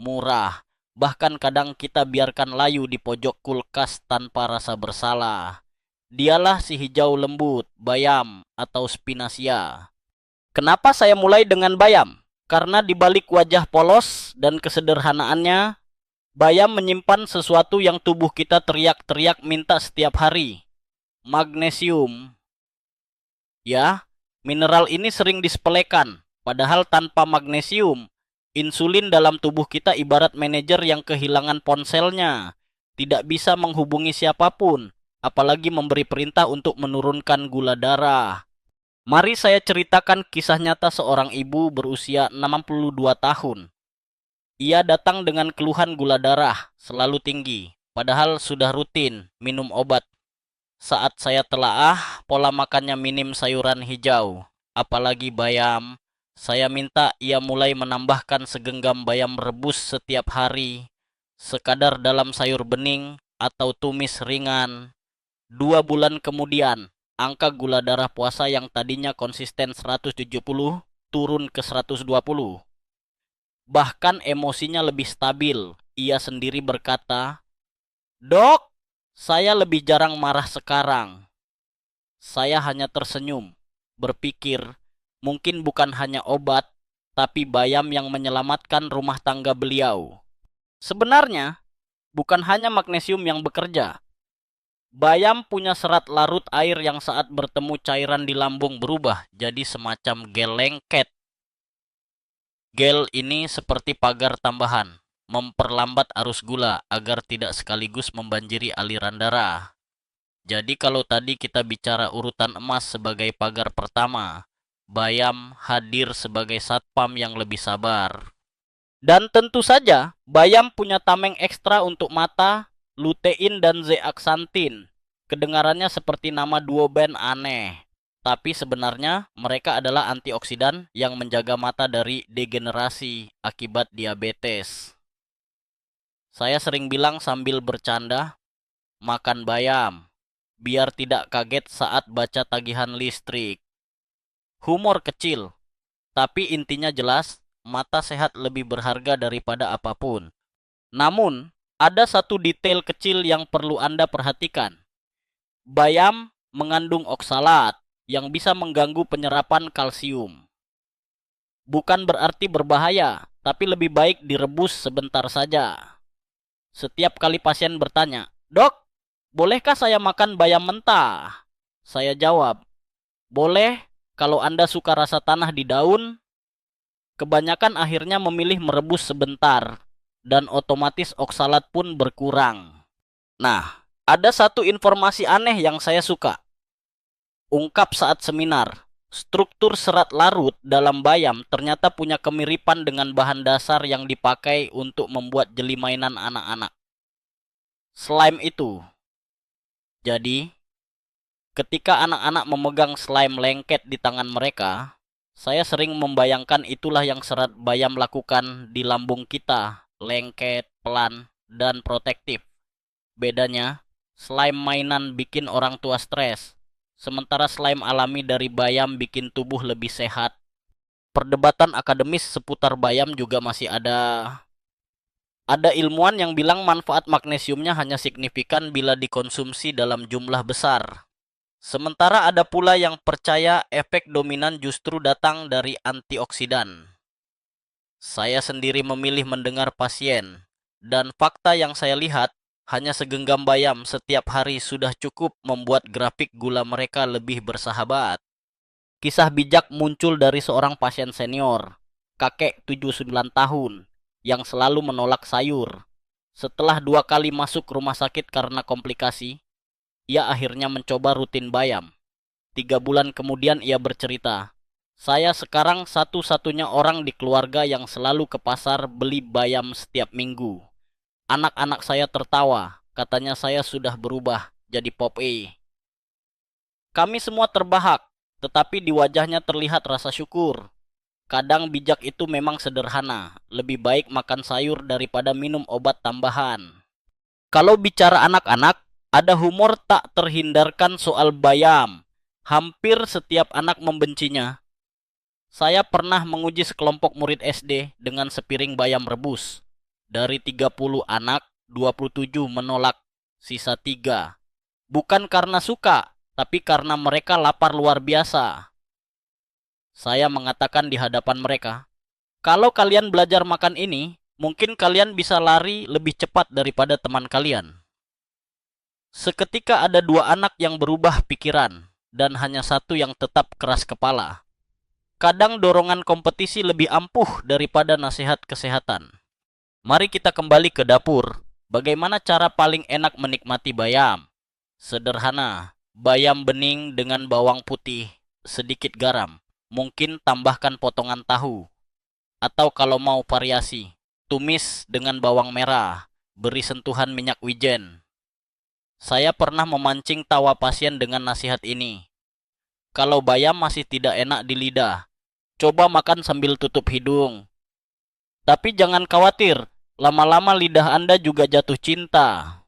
murah, bahkan kadang kita biarkan layu di pojok kulkas tanpa rasa bersalah. Dialah si hijau lembut, bayam, atau spinacia. Kenapa saya mulai dengan bayam? Karena di balik wajah polos dan kesederhanaannya, bayam menyimpan sesuatu yang tubuh kita teriak-teriak minta setiap hari. Magnesium. Ya, mineral ini sering disepelekan. Padahal tanpa magnesium, insulin dalam tubuh kita ibarat manajer yang kehilangan ponselnya. Tidak bisa menghubungi siapapun, apalagi memberi perintah untuk menurunkan gula darah. Mari saya ceritakan kisah nyata seorang ibu berusia 62 tahun. Ia datang dengan keluhan gula darah selalu tinggi, padahal sudah rutin minum obat. Saat saya telaah, pola makannya minim sayuran hijau, apalagi bayam. Saya minta ia mulai menambahkan segenggam bayam rebus setiap hari, sekadar dalam sayur bening atau tumis ringan. 2 bulan kemudian, angka gula darah puasa yang tadinya konsisten 170 turun ke 120. Bahkan emosinya lebih stabil. Ia sendiri berkata, "Dok, saya lebih jarang marah sekarang." Saya hanya tersenyum, berpikir mungkin bukan hanya obat, tapi bayam yang menyelamatkan rumah tangga beliau. Sebenarnya, bukan hanya magnesium yang bekerja. Bayam punya serat larut air yang saat bertemu cairan di lambung berubah jadi semacam gel lengket. Gel ini seperti pagar tambahan, memperlambat arus gula agar tidak sekaligus membanjiri aliran darah. Jadi kalau tadi kita bicara urutan emas sebagai pagar pertama, bayam hadir sebagai satpam yang lebih sabar. Dan tentu saja, bayam punya tameng ekstra untuk mata, lutein dan zeaxanthin. Kedengarannya seperti nama duo band aneh. Tapi sebenarnya mereka adalah antioksidan yang menjaga mata dari degenerasi akibat diabetes. Saya sering bilang sambil bercanda, makan bayam, biar tidak kaget saat baca tagihan listrik. Humor kecil, tapi intinya jelas, mata sehat lebih berharga daripada apapun. Namun, ada satu detail kecil yang perlu Anda perhatikan. Bayam mengandung oksalat yang bisa mengganggu penyerapan kalsium. Bukan berarti berbahaya, tapi lebih baik direbus sebentar saja. Setiap kali pasien bertanya, "Dok, bolehkah saya makan bayam mentah?" Saya jawab, "Boleh kalau Anda suka rasa tanah di daun." Kebanyakan akhirnya memilih merebus sebentar. dan otomatis oksalat pun berkurang. Nah, ada satu informasi aneh yang saya suka. Ungkap saat seminar, struktur serat larut dalam bayam ternyata punya kemiripan dengan bahan dasar yang dipakai untuk membuat jeli mainan anak-anak. Slime itu. Jadi, ketika anak-anak memegang slime lengket di tangan mereka, saya sering membayangkan itulah yang serat bayam lakukan di lambung kita, lengket, pelan, dan protektif. Bedanya, slime mainan bikin orang tua stres, sementara slime alami dari bayam bikin tubuh lebih sehat. Perdebatan akademis seputar bayam juga masih ada. Ada ilmuwan yang bilang manfaat magnesiumnya hanya signifikan bila dikonsumsi dalam jumlah besar. Sementara ada pula yang percaya efek dominan justru datang dari antioksidan. Saya sendiri memilih mendengar pasien, dan fakta yang saya lihat, hanya segenggam bayam setiap hari sudah cukup membuat grafik gula mereka lebih bersahabat. Kisah bijak muncul dari seorang pasien senior, kakek 79 tahun, yang selalu menolak sayur. Setelah 2 kali masuk rumah sakit karena komplikasi, ia akhirnya mencoba rutin bayam. 3 bulan kemudian ia bercerita, "Saya sekarang satu-satunya orang di keluarga yang selalu ke pasar beli bayam setiap minggu. Anak-anak saya tertawa, katanya saya sudah berubah jadi Popeye." Kami semua terbahak, tetapi di wajahnya terlihat rasa syukur. Kadang bijak itu memang sederhana, lebih baik makan sayur daripada minum obat tambahan. Kalau bicara anak-anak, ada humor tak terhindarkan soal bayam. Hampir setiap anak membencinya. Saya pernah menguji sekelompok murid SD dengan sepiring bayam rebus. Dari 30 anak, 27 menolak, sisa 3. Bukan karena suka, tapi karena mereka lapar luar biasa. Saya mengatakan di hadapan mereka, "Kalau kalian belajar makan ini, mungkin kalian bisa lari lebih cepat daripada teman kalian." Seketika ada 2 anak yang berubah pikiran, dan hanya satu yang tetap keras kepala. Kadang dorongan kompetisi lebih ampuh daripada nasihat kesehatan. Mari kita kembali ke dapur. Bagaimana cara paling enak menikmati bayam? Sederhana, bayam bening dengan bawang putih, sedikit garam. Mungkin tambahkan potongan tahu. Atau kalau mau variasi, tumis dengan bawang merah, beri sentuhan minyak wijen. Saya pernah memancing tawa pasien dengan nasihat ini. Kalau bayam masih tidak enak di lidah, coba makan sambil tutup hidung. Tapi jangan khawatir, lama-lama lidah Anda juga jatuh cinta.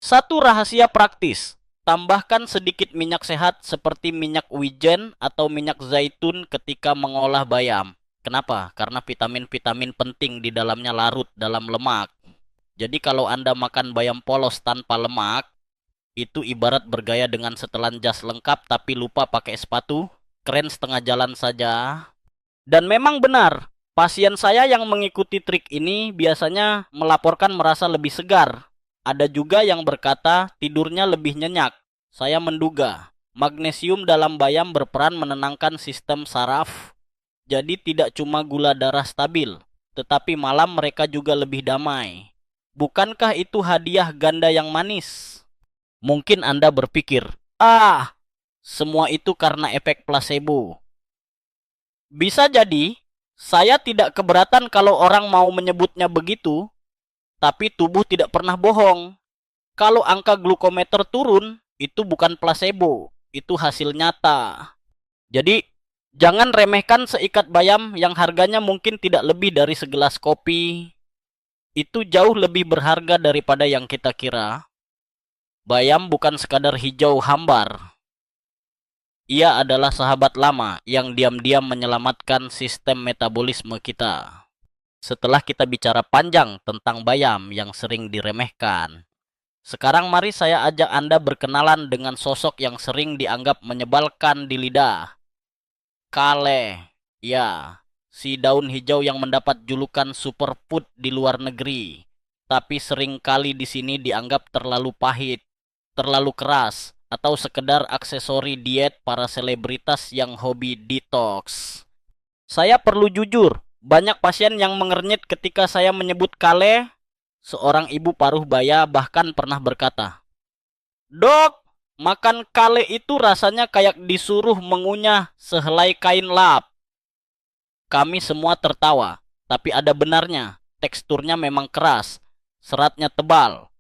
Satu rahasia praktis, tambahkan sedikit minyak sehat seperti minyak wijen atau minyak zaitun ketika mengolah bayam. Kenapa? Karena vitamin-vitamin penting di dalamnya larut dalam lemak. Jadi kalau Anda makan bayam polos tanpa lemak, itu ibarat bergaya dengan setelan jas lengkap tapi lupa pakai sepatu, keren setengah jalan saja. Dan memang benar, pasien saya yang mengikuti trik ini biasanya melaporkan merasa lebih segar. Ada juga yang berkata tidurnya lebih nyenyak. Saya menduga, magnesium dalam bayam berperan menenangkan sistem saraf. Jadi tidak cuma gula darah stabil, tetapi malam mereka juga lebih damai. Bukankah itu hadiah ganda yang manis? Mungkin Anda berpikir, semua itu karena efek placebo. Bisa jadi, saya tidak keberatan kalau orang mau menyebutnya begitu, tapi tubuh tidak pernah bohong. Kalau angka glukometer turun, itu bukan placebo, itu hasil nyata. Jadi, jangan remehkan seikat bayam yang harganya mungkin tidak lebih dari segelas kopi. Itu jauh lebih berharga daripada yang kita kira. Bayam bukan sekadar hijau hambar. Ia adalah sahabat lama yang diam-diam menyelamatkan sistem metabolisme kita. Setelah kita bicara panjang tentang bayam yang sering diremehkan, sekarang mari saya ajak Anda berkenalan dengan sosok yang sering dianggap menyebalkan di lidah. Kale, ya, si daun hijau yang mendapat julukan superfood di luar negeri, tapi sering kali di sini dianggap terlalu pahit, terlalu keras, atau sekedar aksesori diet para selebritas yang hobi detox. Saya perlu jujur, banyak pasien yang mengernyit ketika saya menyebut kale. Seorang ibu paruh baya bahkan pernah berkata, "Dok, makan kale itu rasanya kayak disuruh mengunyah sehelai kain lap." Kami semua tertawa, tapi ada benarnya. Teksturnya memang keras, seratnya tebal.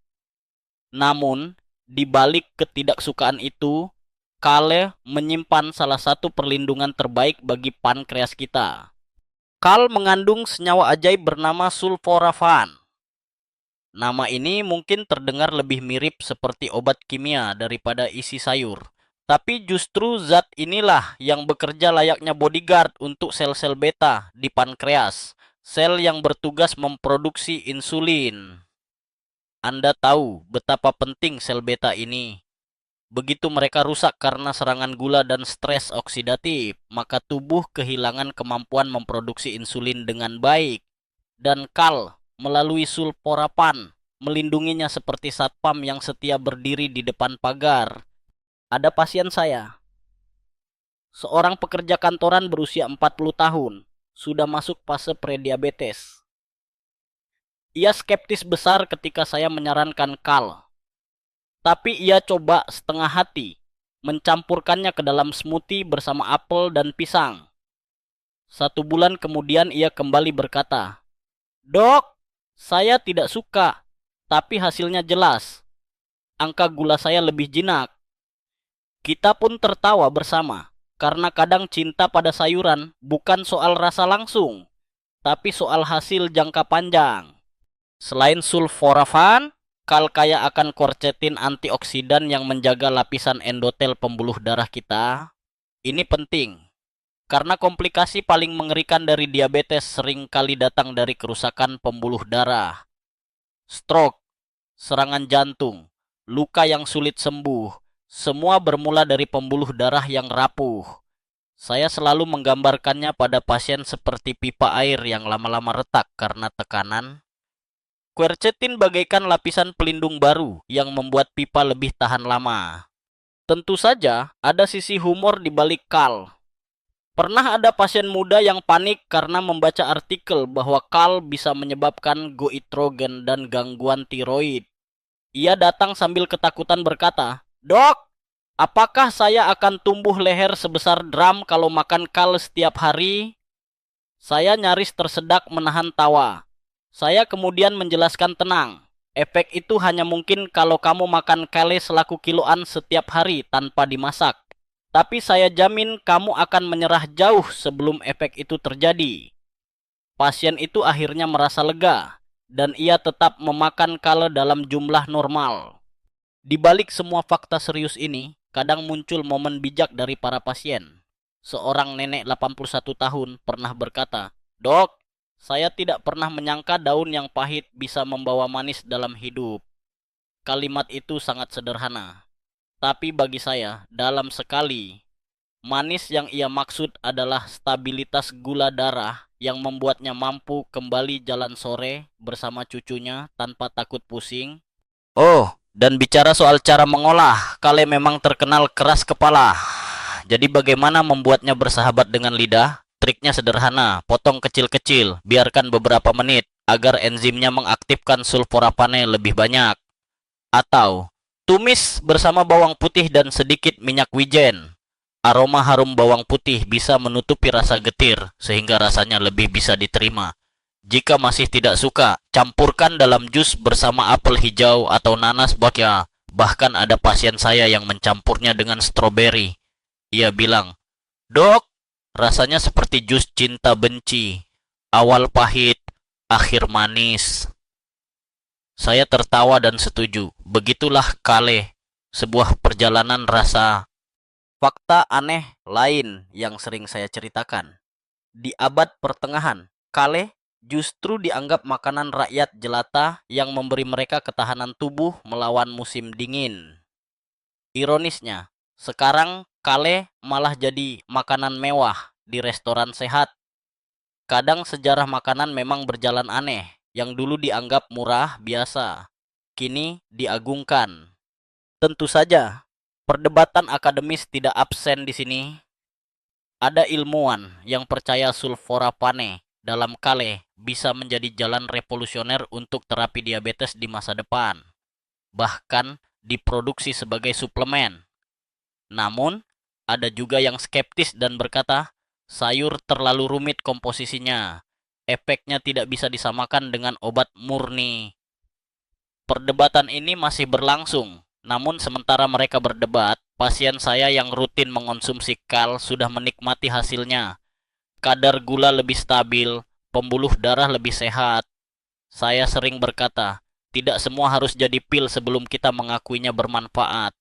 Namun, di balik ketidaksukaan itu, kale menyimpan salah satu perlindungan terbaik bagi pankreas kita. Kal mengandung senyawa ajaib bernama sulforafan. Nama ini mungkin terdengar lebih mirip seperti obat kimia daripada isi sayur. Tapi justru zat inilah yang bekerja layaknya bodyguard untuk sel-sel beta di pankreas, sel yang bertugas memproduksi insulin. Anda tahu betapa penting sel beta ini. Begitu mereka rusak karena serangan gula dan stres oksidatif, maka tubuh kehilangan kemampuan memproduksi insulin dengan baik. Dan kal melalui sulforapan melindunginya seperti satpam yang setia berdiri di depan pagar. Ada pasien saya, seorang pekerja kantoran berusia 40 tahun, sudah masuk fase prediabetes. Ia skeptis besar ketika saya menyarankan kal, tapi ia coba setengah hati mencampurkannya ke dalam smoothie bersama apel dan pisang. 1 bulan kemudian ia kembali berkata, "Dok, saya tidak suka, tapi hasilnya jelas. Angka gula saya lebih jinak." Kita pun tertawa bersama, karena kadang cinta pada sayuran bukan soal rasa langsung, tapi soal hasil jangka panjang. Selain sulforafan, kal kaya akan quercetin antioksidan yang menjaga lapisan endotel pembuluh darah kita. Ini penting, karena komplikasi paling mengerikan dari diabetes sering kali datang dari kerusakan pembuluh darah. Stroke, serangan jantung, luka yang sulit sembuh, semua bermula dari pembuluh darah yang rapuh. Saya selalu menggambarkannya pada pasien seperti pipa air yang lama-lama retak karena tekanan. Quercetin bagaikan lapisan pelindung baru yang membuat pipa lebih tahan lama. Tentu saja ada sisi humor di balik kal. Pernah ada pasien muda yang panik karena membaca artikel bahwa kal bisa menyebabkan goitrogen dan gangguan tiroid. Ia datang sambil ketakutan berkata, "Dok, apakah saya akan tumbuh leher sebesar drum kalau makan kal setiap hari?" Saya nyaris tersedak menahan tawa. Saya kemudian menjelaskan tenang. Efek itu hanya mungkin kalau kamu makan kale selaku kiloan setiap hari tanpa dimasak. Tapi saya jamin kamu akan menyerah jauh sebelum efek itu terjadi. Pasien itu akhirnya merasa lega, dan ia tetap memakan kale dalam jumlah normal. Di balik semua fakta serius ini, kadang muncul momen bijak dari para pasien. Seorang nenek 81 tahun pernah berkata, "Dok, saya tidak pernah menyangka daun yang pahit bisa membawa manis dalam hidup." Kalimat itu sangat sederhana, tapi bagi saya, dalam sekali. Manis yang ia maksud adalah stabilitas gula darah yang membuatnya mampu kembali jalan sore bersama cucunya tanpa takut pusing. Oh, dan bicara soal cara mengolah, kale memang terkenal keras kepala. Jadi bagaimana membuatnya bersahabat dengan lidah? Triknya sederhana, potong kecil-kecil, biarkan beberapa menit agar enzimnya mengaktifkan sulforapane lebih banyak. Atau, tumis bersama bawang putih dan sedikit minyak wijen. Aroma harum bawang putih bisa menutupi rasa getir sehingga rasanya lebih bisa diterima. Jika masih tidak suka, campurkan dalam jus bersama apel hijau atau nanas bakya. Bahkan ada pasien saya yang mencampurnya dengan stroberi. Ia bilang, "Dok, rasanya seperti jus cinta benci. Awal pahit, akhir manis." Saya tertawa dan setuju. Begitulah kale, sebuah perjalanan rasa. Fakta aneh lain yang sering saya ceritakan. Di abad pertengahan, kale justru dianggap makanan rakyat jelata yang memberi mereka ketahanan tubuh melawan musim dingin. Ironisnya, sekarang kale malah jadi makanan mewah di restoran sehat. Kadang sejarah makanan memang berjalan aneh, yang dulu dianggap murah biasa, kini diagungkan. Tentu saja, perdebatan akademis tidak absen di sini. Ada ilmuwan yang percaya sulforapane dalam kale bisa menjadi jalan revolusioner untuk terapi diabetes di masa depan, bahkan diproduksi sebagai suplemen. Namun, ada juga yang skeptis dan berkata, sayur terlalu rumit komposisinya. Efeknya tidak bisa disamakan dengan obat murni. Perdebatan ini masih berlangsung. Namun sementara mereka berdebat, pasien saya yang rutin mengonsumsi kal sudah menikmati hasilnya. Kadar gula lebih stabil, pembuluh darah lebih sehat. Saya sering berkata, tidak semua harus jadi pil sebelum kita mengakuinya bermanfaat.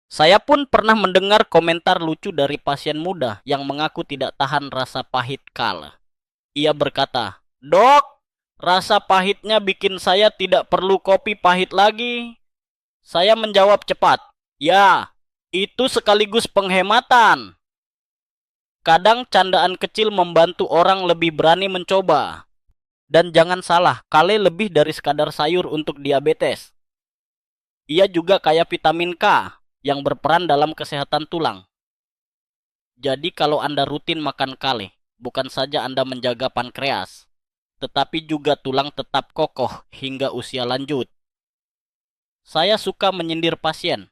Saya pun pernah mendengar komentar lucu dari pasien muda yang mengaku tidak tahan rasa pahit kal. Ia berkata, "Dok, rasa pahitnya bikin saya tidak perlu kopi pahit lagi." Saya menjawab cepat, "Ya, itu sekaligus penghematan." Kadang candaan kecil membantu orang lebih berani mencoba. Dan jangan salah, kale lebih dari sekadar sayur untuk diabetes. Ia juga kaya vitamin K yang berperan dalam kesehatan tulang. Jadi kalau Anda rutin makan kale, bukan saja Anda menjaga pankreas, tetapi juga tulang tetap kokoh hingga usia lanjut. Saya suka menyindir pasien.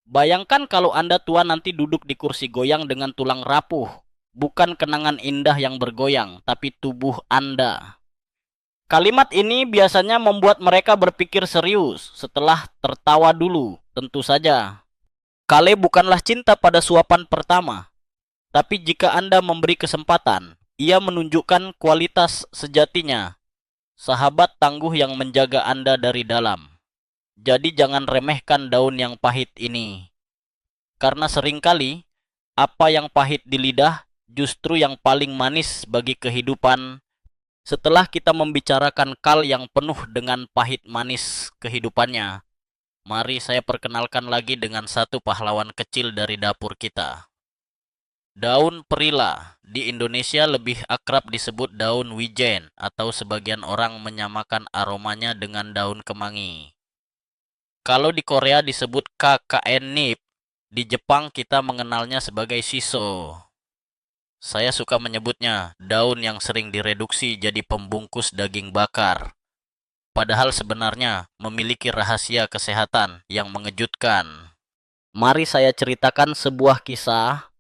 Bayangkan kalau Anda tua nanti duduk di kursi goyang dengan tulang rapuh. Bukan kenangan indah yang bergoyang, tapi tubuh Anda. Kalimat ini biasanya membuat mereka berpikir serius setelah tertawa dulu, tentu saja. Kale bukanlah cinta pada suapan pertama, tapi jika Anda memberi kesempatan, ia menunjukkan kualitas sejatinya. Sahabat tangguh yang menjaga Anda dari dalam. Jadi jangan remehkan daun yang pahit ini. Karena seringkali, apa yang pahit di lidah justru yang paling manis bagi kehidupan. Setelah kita membicarakan kal yang penuh dengan pahit manis kehidupannya, mari saya perkenalkan lagi dengan satu pahlawan kecil dari dapur kita. Daun perila di Indonesia lebih akrab disebut daun wijen atau sebagian orang menyamakan aromanya dengan daun kemangi. Kalau di Korea disebut KKN-nip, di Jepang kita mengenalnya sebagai shiso. Saya suka menyebutnya daun yang sering direduksi jadi pembungkus daging bakar. Padahal sebenarnya memiliki rahasia kesehatan yang mengejutkan. Mari saya ceritakan sebuah kisah.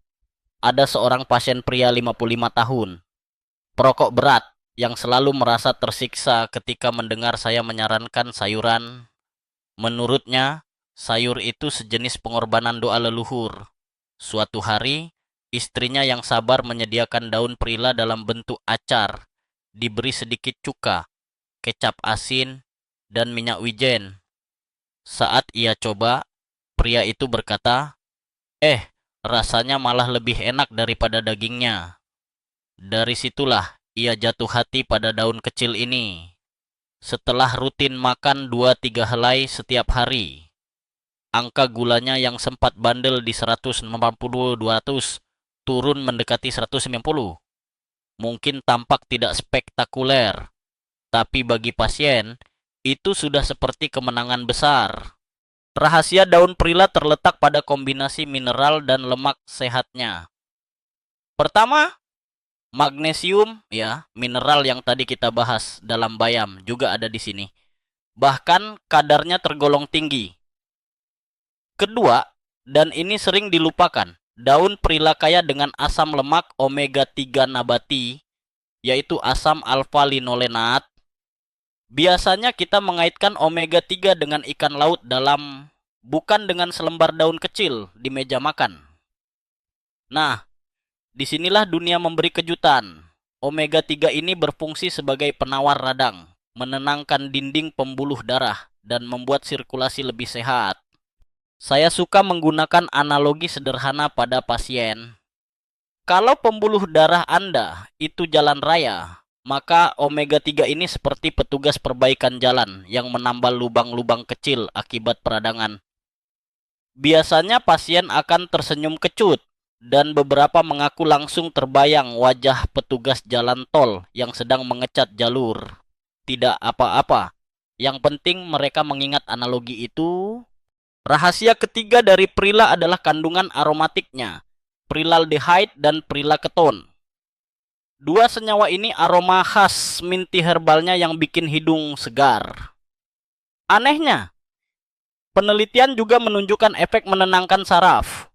Ada seorang pasien pria 55 tahun, perokok berat, yang selalu merasa tersiksa ketika mendengar saya menyarankan sayuran. Menurutnya, sayur itu sejenis pengorbanan doa leluhur. Suatu hari, istrinya yang sabar menyediakan daun perila dalam bentuk acar, diberi sedikit cuka, kecap asin, dan minyak wijen. Saat ia coba, pria itu berkata, rasanya malah lebih enak daripada dagingnya." Dari situlah ia jatuh hati pada daun kecil ini. Setelah rutin makan 2-3 helai setiap hari, angka gulanya yang sempat bandel di 180-200 turun mendekati 190. Mungkin tampak tidak spektakuler, tapi bagi pasien, itu sudah seperti kemenangan besar. Rahasia daun perila terletak pada kombinasi mineral dan lemak sehatnya. Pertama, magnesium, ya, mineral yang tadi kita bahas dalam bayam juga ada di sini. Bahkan kadarnya tergolong tinggi. Kedua, dan ini sering dilupakan, daun perila kaya dengan asam lemak omega 3 nabati, yaitu asam alfa-linolenat. Biasanya kita mengaitkan omega 3 dengan ikan laut dalam, bukan dengan selembar daun kecil di meja makan. Nah, disinilah dunia memberi kejutan. Omega 3 ini berfungsi sebagai penawar radang, menenangkan dinding pembuluh darah, dan membuat sirkulasi lebih sehat. Saya suka menggunakan analogi sederhana pada pasien. Kalau pembuluh darah Anda itu jalan raya, maka omega 3 ini seperti petugas perbaikan jalan yang menambal lubang-lubang kecil akibat peradangan. Biasanya pasien akan tersenyum kecut, dan beberapa mengaku langsung terbayang wajah petugas jalan tol yang sedang mengecat jalur. Tidak apa-apa. Yang penting mereka mengingat analogi itu. Rahasia ketiga dari perila adalah kandungan aromatiknya, perilaldehyd dan perilaketon. Dua senyawa ini aroma khas minty herbalnya yang bikin hidung segar. Anehnya, penelitian juga menunjukkan efek menenangkan saraf,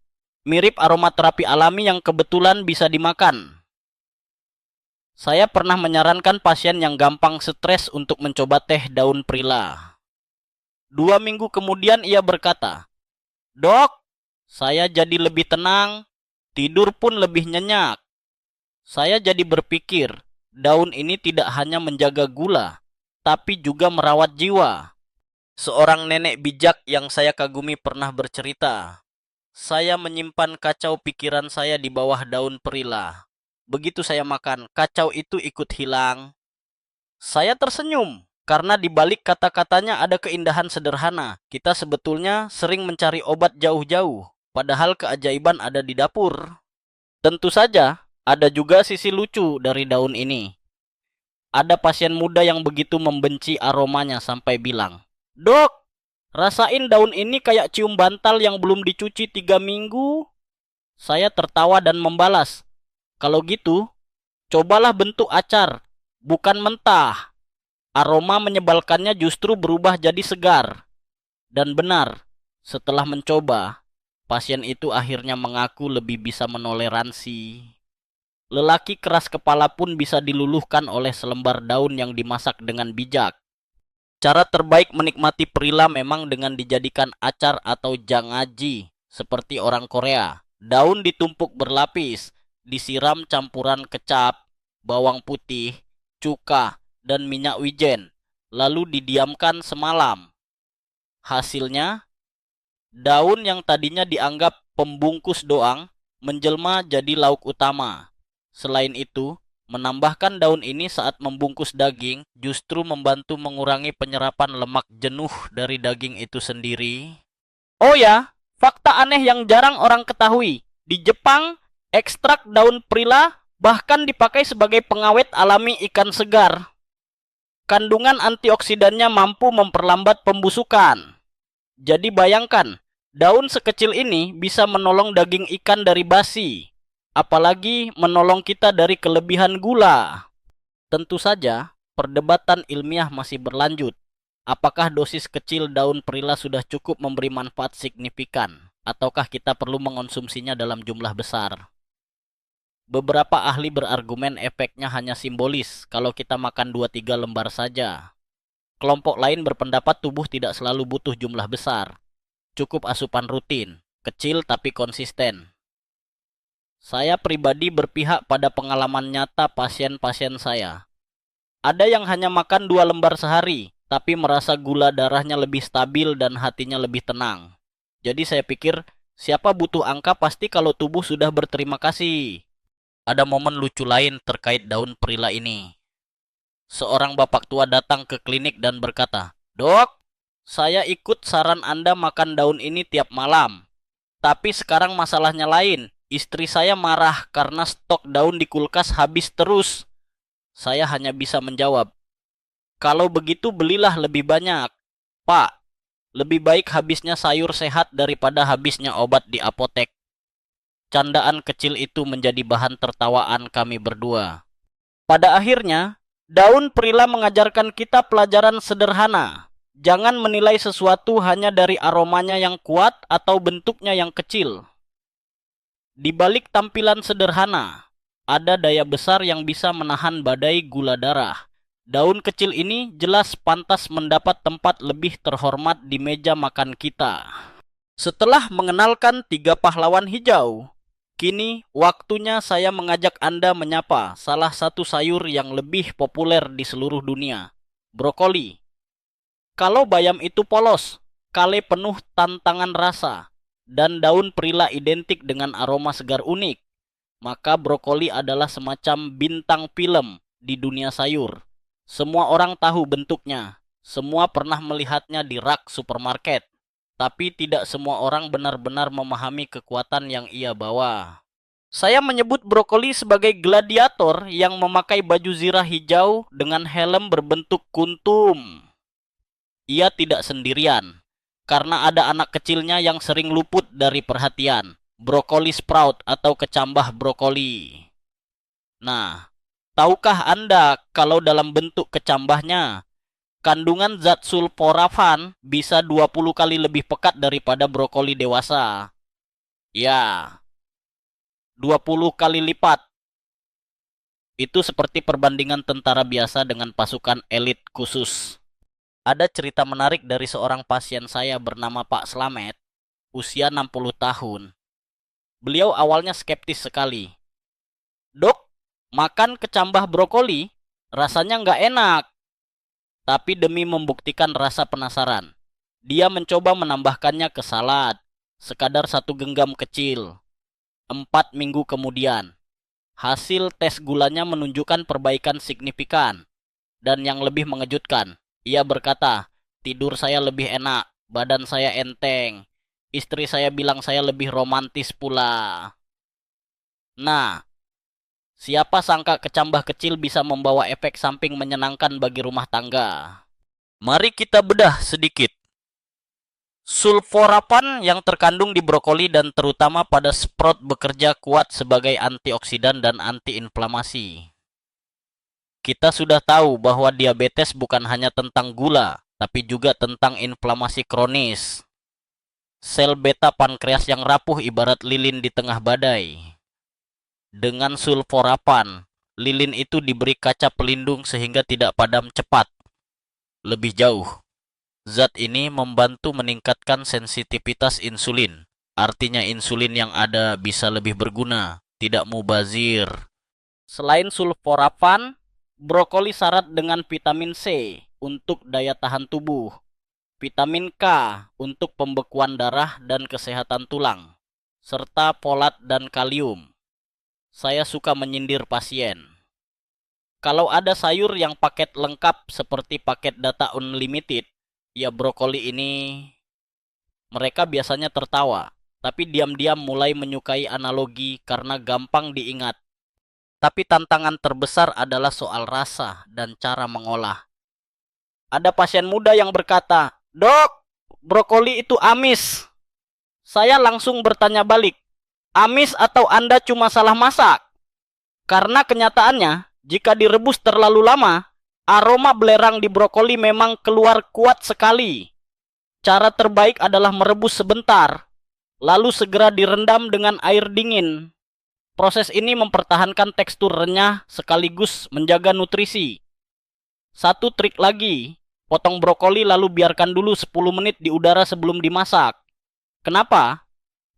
mirip aromaterapi alami yang kebetulan bisa dimakan. Saya pernah menyarankan pasien yang gampang stres untuk mencoba teh daun prila. 2 minggu kemudian ia berkata, "Dok, saya jadi lebih tenang, tidur pun lebih nyenyak. Saya jadi berpikir, daun ini tidak hanya menjaga gula, tapi juga merawat jiwa." Seorang nenek bijak yang saya kagumi pernah bercerita, "Saya menyimpan kacau pikiran saya di bawah daun perila. Begitu saya makan, kacau itu ikut hilang." Saya tersenyum, karena di balik kata-katanya ada keindahan sederhana. Kita sebetulnya sering mencari obat jauh-jauh, padahal keajaiban ada di dapur. Tentu saja, ada juga sisi lucu dari daun ini. Ada pasien muda yang begitu membenci aromanya sampai bilang, "Dok, rasain daun ini kayak cium bantal yang belum dicuci 3 minggu." Saya tertawa dan membalas, "Kalau gitu, cobalah bentuk acar, bukan mentah. Aroma menyebalkannya justru berubah jadi segar." Dan benar, setelah mencoba, pasien itu akhirnya mengaku lebih bisa menoleransi. Lelaki keras kepala pun bisa diluluhkan oleh selembar daun yang dimasak dengan bijak. Cara terbaik menikmati perila memang dengan dijadikan acar atau jangaji, seperti orang Korea. Daun ditumpuk berlapis, disiram campuran kecap, bawang putih, cuka, dan minyak wijen, lalu didiamkan semalam. Hasilnya, daun yang tadinya dianggap pembungkus doang, menjelma jadi lauk utama. Selain itu, menambahkan daun ini saat membungkus daging justru membantu mengurangi penyerapan lemak jenuh dari daging itu sendiri. Oh ya, fakta aneh yang jarang orang ketahui. Di Jepang, ekstrak daun prila bahkan dipakai sebagai pengawet alami ikan segar. Kandungan antioksidannya mampu memperlambat pembusukan. Jadi bayangkan, daun sekecil ini bisa menolong daging ikan dari basi. Apalagi menolong kita dari kelebihan gula. Tentu saja, perdebatan ilmiah masih berlanjut. Apakah dosis kecil daun perila sudah cukup memberi manfaat signifikan? Ataukah kita perlu mengonsumsinya dalam jumlah besar? Beberapa ahli berargumen efeknya hanya simbolis kalau kita makan 2-3 lembar saja. Kelompok lain berpendapat tubuh tidak selalu butuh jumlah besar. Cukup asupan rutin, kecil tapi konsisten. Saya pribadi berpihak pada pengalaman nyata pasien-pasien saya. Ada yang hanya makan 2 lembar sehari, tapi merasa gula darahnya lebih stabil dan hatinya lebih tenang. Jadi saya pikir, siapa butuh angka pasti kalau tubuh sudah berterima kasih. Ada momen lucu lain terkait daun perila ini. Seorang bapak tua datang ke klinik dan berkata, "Dok, saya ikut saran Anda makan daun ini tiap malam. Tapi sekarang masalahnya lain. Istri saya marah karena stok daun di kulkas habis terus." Saya hanya bisa menjawab, "Kalau begitu belilah lebih banyak. Pak, lebih baik habisnya sayur sehat daripada habisnya obat di apotek." Candaan kecil itu menjadi bahan tertawaan kami berdua. Pada akhirnya, daun perila mengajarkan kita pelajaran sederhana. Jangan menilai sesuatu hanya dari aromanya yang kuat atau bentuknya yang kecil. Di balik tampilan sederhana, ada daya besar yang bisa menahan badai gula darah. Daun kecil ini jelas pantas mendapat tempat lebih terhormat di meja makan kita. Setelah mengenalkan 3 pahlawan hijau, kini waktunya saya mengajak Anda menyapa salah satu sayur yang lebih populer di seluruh dunia, brokoli. Kalau bayam itu polos, kale penuh tantangan rasa, dan daun perila identik dengan aroma segar unik, maka brokoli adalah semacam bintang film di dunia sayur. Semua orang tahu bentuknya, semua pernah melihatnya di rak supermarket, tapi tidak semua orang benar-benar memahami kekuatan yang ia bawa. Saya menyebut brokoli sebagai gladiator yang memakai baju zirah hijau dengan helm berbentuk kuntum. Ia tidak sendirian, karena ada anak kecilnya yang sering luput dari perhatian, brokoli sprout atau kecambah brokoli. Nah, Tahukah Anda kalau dalam bentuk kecambahnya, kandungan zat sulforafan bisa 20 kali lebih pekat daripada brokoli dewasa? Ya, 20 kali lipat. Itu seperti perbandingan tentara biasa dengan pasukan elit khusus. Ada cerita menarik dari seorang pasien saya bernama Pak Slamet, usia 60 tahun. Beliau awalnya skeptis sekali. Dok, makan kecambah brokoli rasanya nggak enak. Tapi demi membuktikan rasa penasaran, dia mencoba menambahkannya ke salad, sekadar 1 genggam kecil. 4 minggu kemudian, hasil tes gulanya menunjukkan perbaikan signifikan. Dan yang lebih mengejutkan, ia berkata, tidur saya lebih enak, badan saya enteng. Istri saya bilang saya lebih romantis pula. Nah, siapa sangka kecambah kecil bisa membawa efek samping menyenangkan bagi rumah tangga. Mari kita bedah sedikit. Sulforafan yang terkandung di brokoli dan terutama pada sprout bekerja kuat sebagai antioksidan dan antiinflamasi. Kita sudah tahu bahwa diabetes bukan hanya tentang gula, tapi juga tentang inflamasi kronis. Sel beta pankreas yang rapuh ibarat lilin di tengah badai. Dengan sulforafan, lilin itu diberi kaca pelindung sehingga tidak padam cepat. Lebih jauh, zat ini membantu meningkatkan sensitivitas insulin. Artinya insulin yang ada bisa lebih berguna, tidak mubazir. Selain sulforafan, brokoli syarat dengan vitamin C untuk daya tahan tubuh, vitamin K untuk pembekuan darah dan kesehatan tulang, serta folat dan kalium. Saya suka menyindir pasien. Kalau ada sayur yang paket lengkap seperti paket data unlimited, ya brokoli ini, mereka biasanya tertawa, tapi diam-diam mulai menyukai analogi karena gampang diingat. Tapi tantangan terbesar adalah soal rasa dan cara mengolah. Ada pasien muda yang berkata, "Dok, brokoli itu amis." Saya langsung bertanya balik, "Amis atau Anda cuma salah masak?" Karena kenyataannya, jika direbus terlalu lama, aroma belerang di brokoli memang keluar kuat sekali. Cara terbaik adalah merebus sebentar, lalu segera direndam dengan air dingin. Proses ini mempertahankan tekstur renyah sekaligus menjaga nutrisi. Satu trik lagi, potong brokoli lalu biarkan dulu 10 menit di udara sebelum dimasak. Kenapa?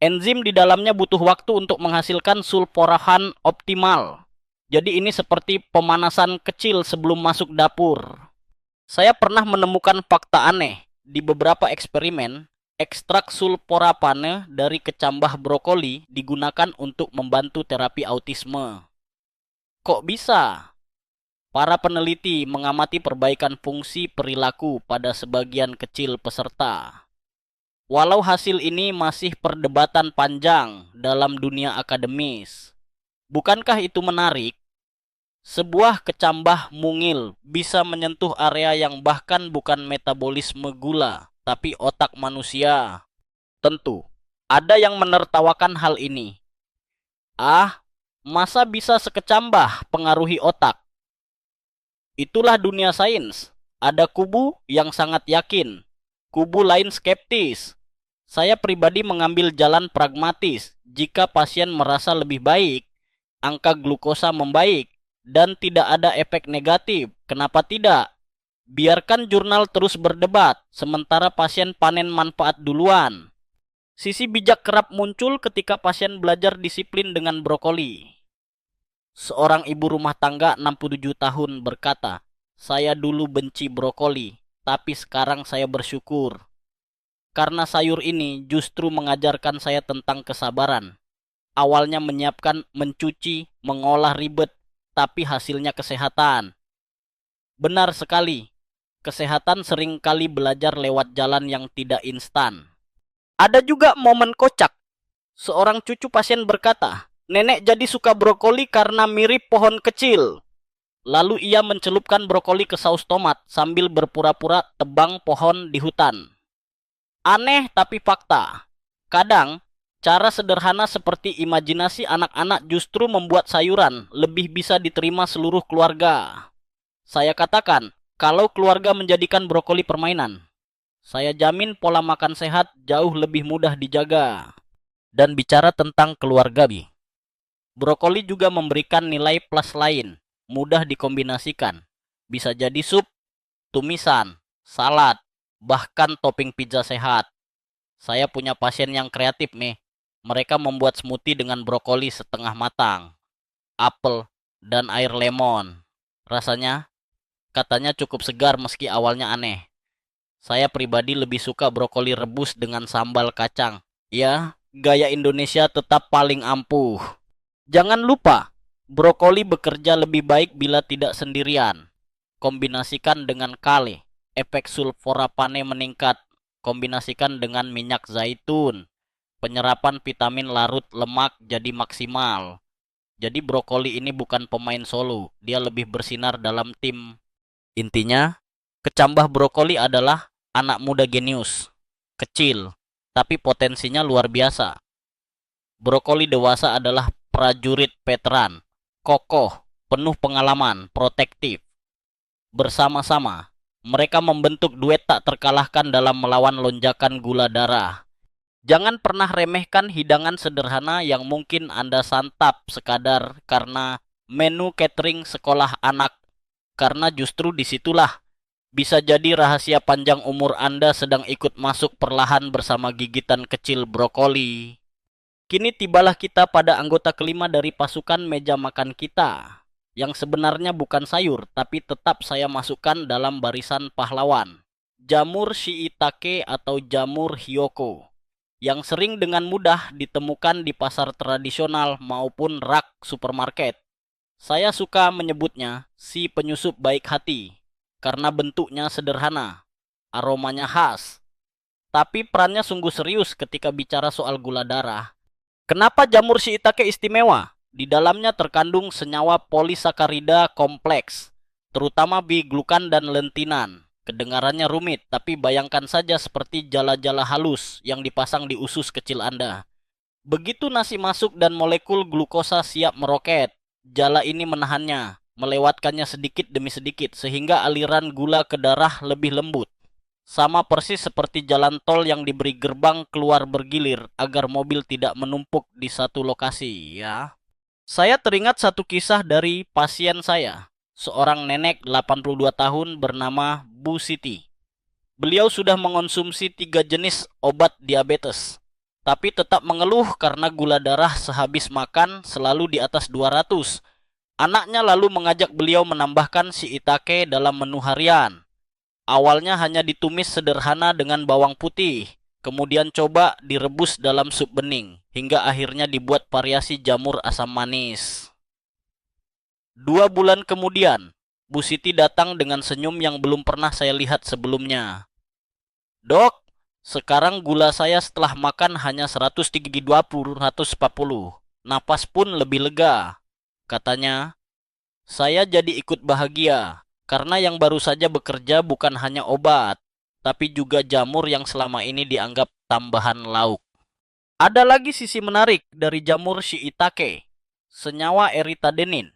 Enzim di dalamnya butuh waktu untuk menghasilkan sulforafan optimal. Jadi ini seperti pemanasan kecil sebelum masuk dapur. Saya pernah menemukan fakta aneh. Di beberapa eksperimen, ekstrak sulforafan dari kecambah brokoli digunakan untuk membantu terapi autisme. Kok bisa? Para peneliti mengamati perbaikan fungsi perilaku pada sebagian kecil peserta. Walau hasil ini masih perdebatan panjang dalam dunia akademis. Bukankah itu menarik? Sebuah kecambah mungil bisa menyentuh area yang bahkan bukan metabolisme gula, tapi otak manusia. Tentu, ada yang menertawakan hal ini. Ah, masa bisa sekecambah pengaruhi otak? Itulah dunia sains. Ada kubu yang sangat yakin, kubu lain skeptis. Saya pribadi mengambil jalan pragmatis. Jika pasien merasa lebih baik, angka glukosa membaik, dan tidak ada efek negatif, kenapa tidak? Biarkan jurnal terus berdebat, sementara pasien panen manfaat duluan. Sisi bijak kerap muncul ketika pasien belajar disiplin dengan brokoli. Seorang ibu rumah tangga 67 tahun berkata, "Saya dulu benci brokoli, tapi sekarang saya bersyukur. Karena sayur ini justru mengajarkan saya tentang kesabaran. Awalnya menyiapkan, mencuci, mengolah ribet, tapi hasilnya kesehatan." Benar sekali, kesehatan seringkali belajar lewat jalan yang tidak instan. Ada juga momen kocak. Seorang cucu pasien berkata, "Nenek jadi suka brokoli karena mirip pohon kecil." Lalu ia mencelupkan brokoli ke saus tomat sambil berpura-pura tebang pohon di hutan. Aneh tapi fakta. Kadang, Cara sederhana seperti imajinasi anak-anak justru membuat sayuran lebih bisa diterima seluruh keluarga. Saya katakan, kalau keluarga menjadikan brokoli permainan, saya jamin pola makan sehat jauh lebih mudah dijaga. Dan bicara tentang keluarga, Bi, brokoli juga memberikan nilai plus lain, mudah dikombinasikan. Bisa jadi sup, tumisan, salad, bahkan topping pizza sehat. Saya punya pasien yang kreatif nih. Mereka membuat smoothie dengan brokoli setengah matang, apel, dan air lemon. Rasanya, katanya cukup segar meski awalnya aneh. Saya pribadi lebih suka brokoli rebus dengan sambal kacang. Ya, gaya Indonesia tetap paling ampuh. Jangan lupa, brokoli bekerja lebih baik bila tidak sendirian. Kombinasikan dengan kale, efek sulforapane meningkat. Kombinasikan dengan minyak zaitun, penyerapan vitamin larut lemak jadi maksimal. Jadi brokoli ini bukan pemain solo, dia lebih bersinar dalam tim. Intinya, kecambah brokoli adalah anak muda genius, kecil, tapi potensinya luar biasa. Brokoli dewasa adalah prajurit veteran, kokoh, penuh pengalaman, protektif. Bersama-sama, mereka membentuk duet tak terkalahkan dalam melawan lonjakan gula darah. Jangan pernah remehkan hidangan sederhana yang mungkin Anda santap sekadar karena menu catering sekolah anak. Karena justru disitulah bisa jadi rahasia panjang umur Anda sedang ikut masuk perlahan bersama gigitan kecil brokoli. Kini tibalah kita pada anggota kelima dari pasukan meja makan kita, yang sebenarnya bukan sayur, tapi tetap saya masukkan dalam barisan pahlawan. Jamur shiitake atau jamur hiyoko, yang sering dengan mudah ditemukan di pasar tradisional maupun rak supermarket. Saya suka menyebutnya si penyusup baik hati, karena bentuknya sederhana, aromanya khas, tapi perannya sungguh serius ketika bicara soal gula darah. Kenapa jamur shiitake istimewa? Di dalamnya terkandung senyawa polisakarida kompleks, terutama biglukan dan lentinan. Kedengarannya rumit, tapi bayangkan saja seperti jala-jala halus yang dipasang di usus kecil Anda. Begitu nasi masuk dan molekul glukosa siap meroket, jala ini menahannya, melewatkannya sedikit demi sedikit, sehingga aliran gula ke darah lebih lembut. Sama persis seperti jalan tol yang diberi gerbang keluar bergilir agar mobil tidak menumpuk di satu lokasi, ya. Saya teringat satu kisah dari pasien saya, seorang nenek 82 tahun bernama Bu Siti. Beliau sudah mengonsumsi 3 jenis obat diabetes, tapi tetap mengeluh karena gula darah sehabis makan selalu di atas 200. Anaknya lalu mengajak beliau menambahkan shiitake dalam menu harian. Awalnya hanya ditumis sederhana dengan bawang putih, kemudian coba direbus dalam sup bening, hingga akhirnya dibuat variasi jamur asam manis. 2 bulan kemudian, Bu Siti datang dengan senyum yang belum pernah saya lihat sebelumnya. Dok, sekarang gula saya setelah makan hanya 130-140. Napas pun lebih lega. Katanya, saya jadi ikut bahagia. Karena yang baru saja bekerja bukan hanya obat, tapi juga jamur yang selama ini dianggap tambahan lauk. Ada lagi sisi menarik dari jamur shiitake, senyawa eritadenin.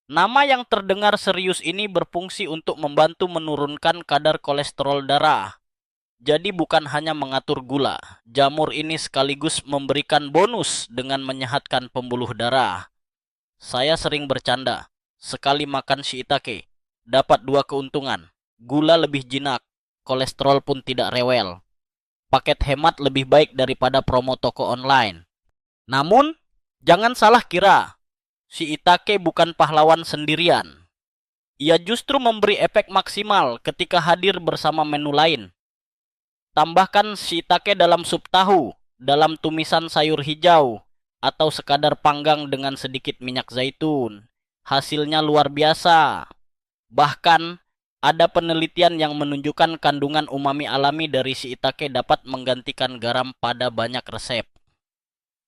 Nama yang terdengar serius ini berfungsi untuk membantu menurunkan kadar kolesterol darah. Jadi bukan hanya mengatur gula, jamur ini sekaligus memberikan bonus dengan menyehatkan pembuluh darah. Saya sering bercanda, sekali makan shiitake, dapat 2 keuntungan. Gula lebih jinak, kolesterol pun tidak rewel. Paket hemat lebih baik daripada promo toko online. Namun, jangan salah kira, shiitake bukan pahlawan sendirian. Ia justru memberi efek maksimal ketika hadir bersama menu lain. Tambahkan shiitake dalam sup tahu, dalam tumisan sayur hijau, atau sekadar panggang dengan sedikit minyak zaitun. Hasilnya luar biasa. Bahkan, ada penelitian yang menunjukkan kandungan umami alami dari shiitake dapat menggantikan garam pada banyak resep.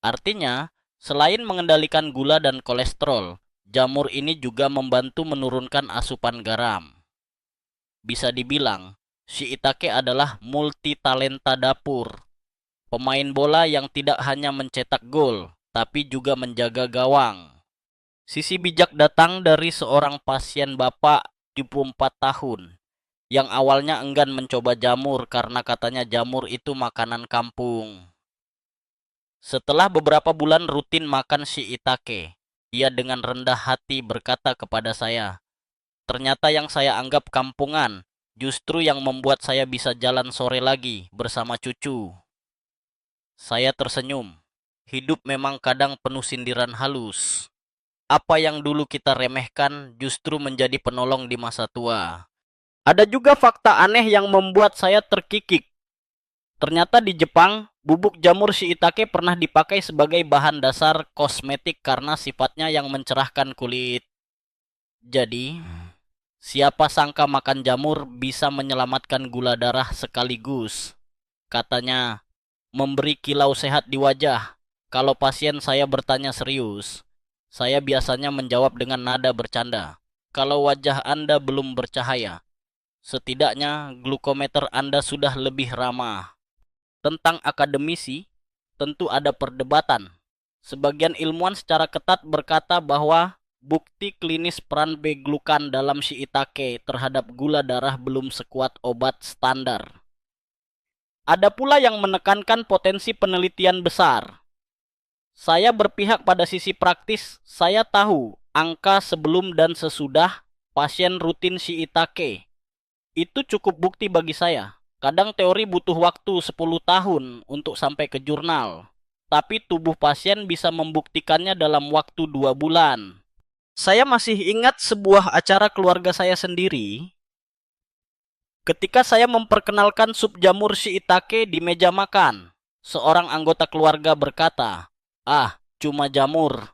Artinya, selain mengendalikan gula dan kolesterol, jamur ini juga membantu menurunkan asupan garam. Bisa dibilang, shiitake adalah multitalenta dapur. Pemain bola yang tidak hanya mencetak gol, tapi juga menjaga gawang. Sisi bijak datang dari seorang pasien bapak 74 tahun yang awalnya enggan mencoba jamur karena katanya jamur itu makanan kampung. Setelah beberapa bulan rutin makan shiitake, ia dengan rendah hati berkata kepada saya, ternyata yang saya anggap kampungan justru yang membuat saya bisa jalan sore lagi bersama cucu. Saya tersenyum. Hidup memang kadang penuh sindiran halus. Apa yang dulu kita remehkan justru menjadi penolong di masa tua. Ada juga fakta aneh yang membuat saya terkikik. Ternyata di Jepang, bubuk jamur shiitake pernah dipakai sebagai bahan dasar kosmetik karena sifatnya yang mencerahkan kulit. Jadi, siapa sangka makan jamur bisa menyelamatkan gula darah sekaligus. Katanya, memberi kilau sehat di wajah. Kalau pasien saya bertanya serius, saya biasanya menjawab dengan nada bercanda. Kalau wajah Anda belum bercahaya, setidaknya glukometer Anda sudah lebih ramah. Tentang akademisi, tentu ada perdebatan. Sebagian ilmuwan secara ketat berkata bahwa bukti klinis peran beglukan dalam shiitake terhadap gula darah belum sekuat obat standar. Ada pula yang menekankan potensi penelitian besar. Saya berpihak pada sisi praktis. Saya tahu angka sebelum dan sesudah pasien rutin shiitake. Itu cukup bukti bagi saya. Kadang teori butuh waktu 10 tahun untuk sampai ke jurnal. Tapi tubuh pasien bisa membuktikannya dalam waktu 2 bulan. Saya masih ingat sebuah acara keluarga saya sendiri. Ketika saya memperkenalkan sup jamur shiitake di meja makan, seorang anggota keluarga berkata, "Ah, cuma jamur."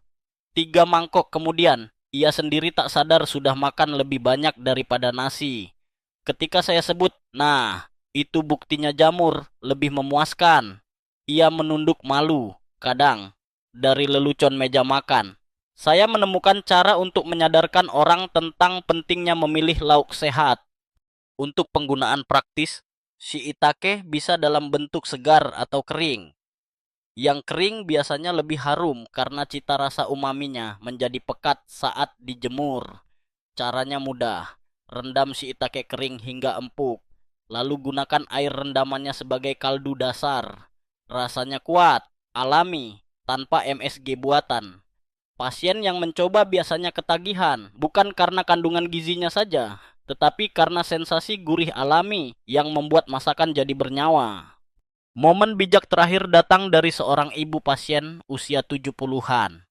3 mangkok kemudian, ia sendiri tak sadar sudah makan lebih banyak daripada nasi. Ketika saya sebut, "Nah, itu buktinya jamur lebih memuaskan." Ia menunduk malu, kadang, dari lelucon meja makan. Saya menemukan cara untuk menyadarkan orang tentang pentingnya memilih lauk sehat. Untuk penggunaan praktis, shiitake bisa dalam bentuk segar atau kering. Yang kering biasanya lebih harum karena cita rasa umaminya menjadi pekat saat dijemur. Caranya mudah. Rendam shiitake kering hingga empuk. Lalu gunakan air rendamannya sebagai kaldu dasar. Rasanya kuat, alami, tanpa MSG buatan. Pasien yang mencoba biasanya ketagihan, bukan karena kandungan gizinya saja, tetapi karena sensasi gurih alami yang membuat masakan jadi bernyawa. Momen bijak terakhir datang dari seorang ibu pasien usia 70-an.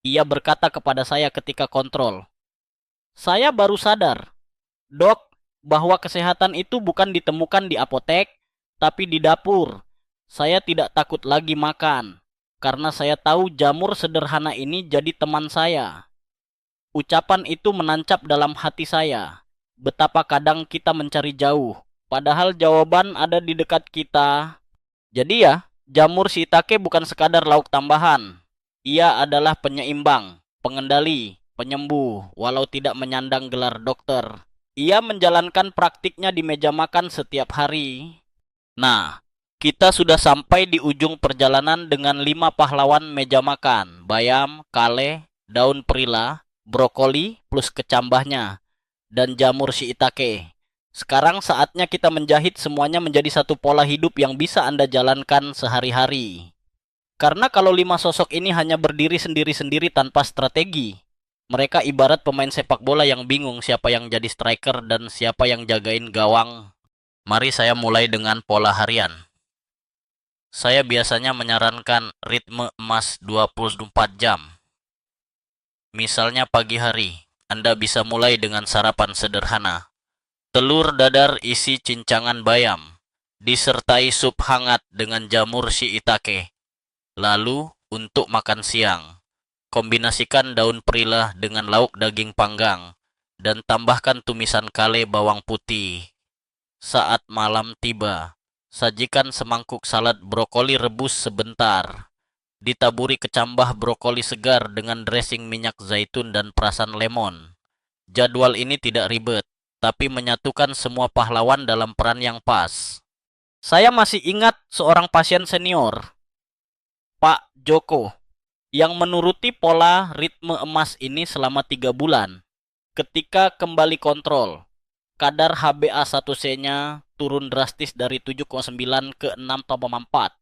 Ia berkata kepada saya ketika kontrol, "Saya baru sadar, Dok, bahwa kesehatan itu bukan ditemukan di apotek, tapi di dapur. Saya tidak takut lagi makan, karena saya tahu jamur sederhana ini jadi teman saya." Ucapan itu menancap dalam hati saya. Betapa kadang kita mencari jauh, padahal jawaban ada di dekat kita. Jadi ya, jamur shiitake bukan sekadar lauk tambahan. Ia adalah penyeimbang, pengendali, penyembuh, walau tidak menyandang gelar dokter. Ia menjalankan praktiknya di meja makan setiap hari. Nah, kita sudah sampai di ujung perjalanan dengan 5 pahlawan meja makan. Bayam, kale, daun perila, brokoli plus kecambahnya, dan jamur shiitake. Sekarang saatnya kita menjahit semuanya menjadi satu pola hidup yang bisa Anda jalankan sehari-hari. Karena kalau 5 sosok ini hanya berdiri sendiri-sendiri tanpa strategi, mereka ibarat pemain sepak bola yang bingung siapa yang jadi striker dan siapa yang jagain gawang. Mari saya mulai dengan pola harian. Saya biasanya menyarankan ritme emas 24 jam. Misalnya pagi hari, Anda bisa mulai dengan sarapan sederhana. Telur dadar isi cincangan bayam, disertai sup hangat dengan jamur shiitake. Lalu, untuk makan siang, kombinasikan daun perila dengan lauk daging panggang, dan tambahkan tumisan kale bawang putih. Saat malam tiba, sajikan semangkuk salad brokoli rebus sebentar. Ditaburi kecambah brokoli segar dengan dressing minyak zaitun dan perasan lemon. Jadwal ini tidak ribet, tapi menyatukan semua pahlawan dalam peran yang pas. Saya masih ingat seorang pasien senior, Pak Joko, yang menuruti pola ritme emas ini selama 3 bulan. Ketika kembali kontrol, kadar HbA1c-nya turun drastis dari 7,9 ke 6,4.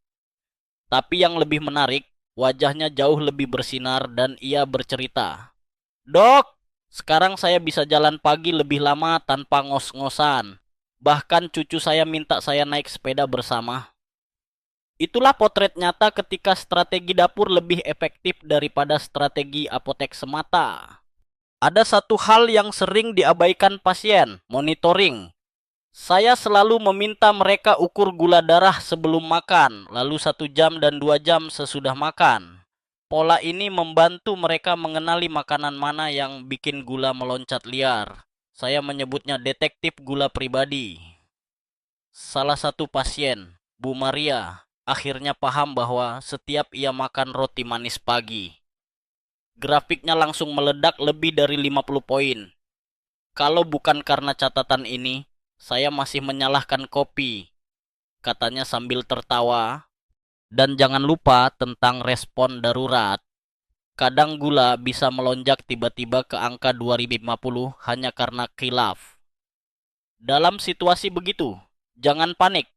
Tapi yang lebih menarik, wajahnya jauh lebih bersinar dan ia bercerita, "Dok, sekarang saya bisa jalan pagi lebih lama tanpa ngos-ngosan. Bahkan cucu saya minta saya naik sepeda bersama." Itulah potret nyata ketika strategi dapur lebih efektif daripada strategi apotek semata. Ada satu hal yang sering diabaikan pasien, monitoring. Saya selalu meminta mereka ukur gula darah sebelum makan, lalu 1 jam dan 2 jam sesudah makan. Pola ini membantu mereka mengenali makanan mana yang bikin gula meloncat liar. Saya menyebutnya detektif gula pribadi. Salah satu pasien, Bu Maria, akhirnya paham bahwa setiap ia makan roti manis pagi, grafiknya langsung meledak lebih dari 50 poin. Kalau bukan karena catatan ini, saya masih menyalahkan kopi, katanya sambil tertawa. Dan jangan lupa tentang respon darurat. Kadang gula bisa melonjak tiba-tiba ke angka 2050 hanya karena khilaf. Dalam situasi begitu, jangan panik.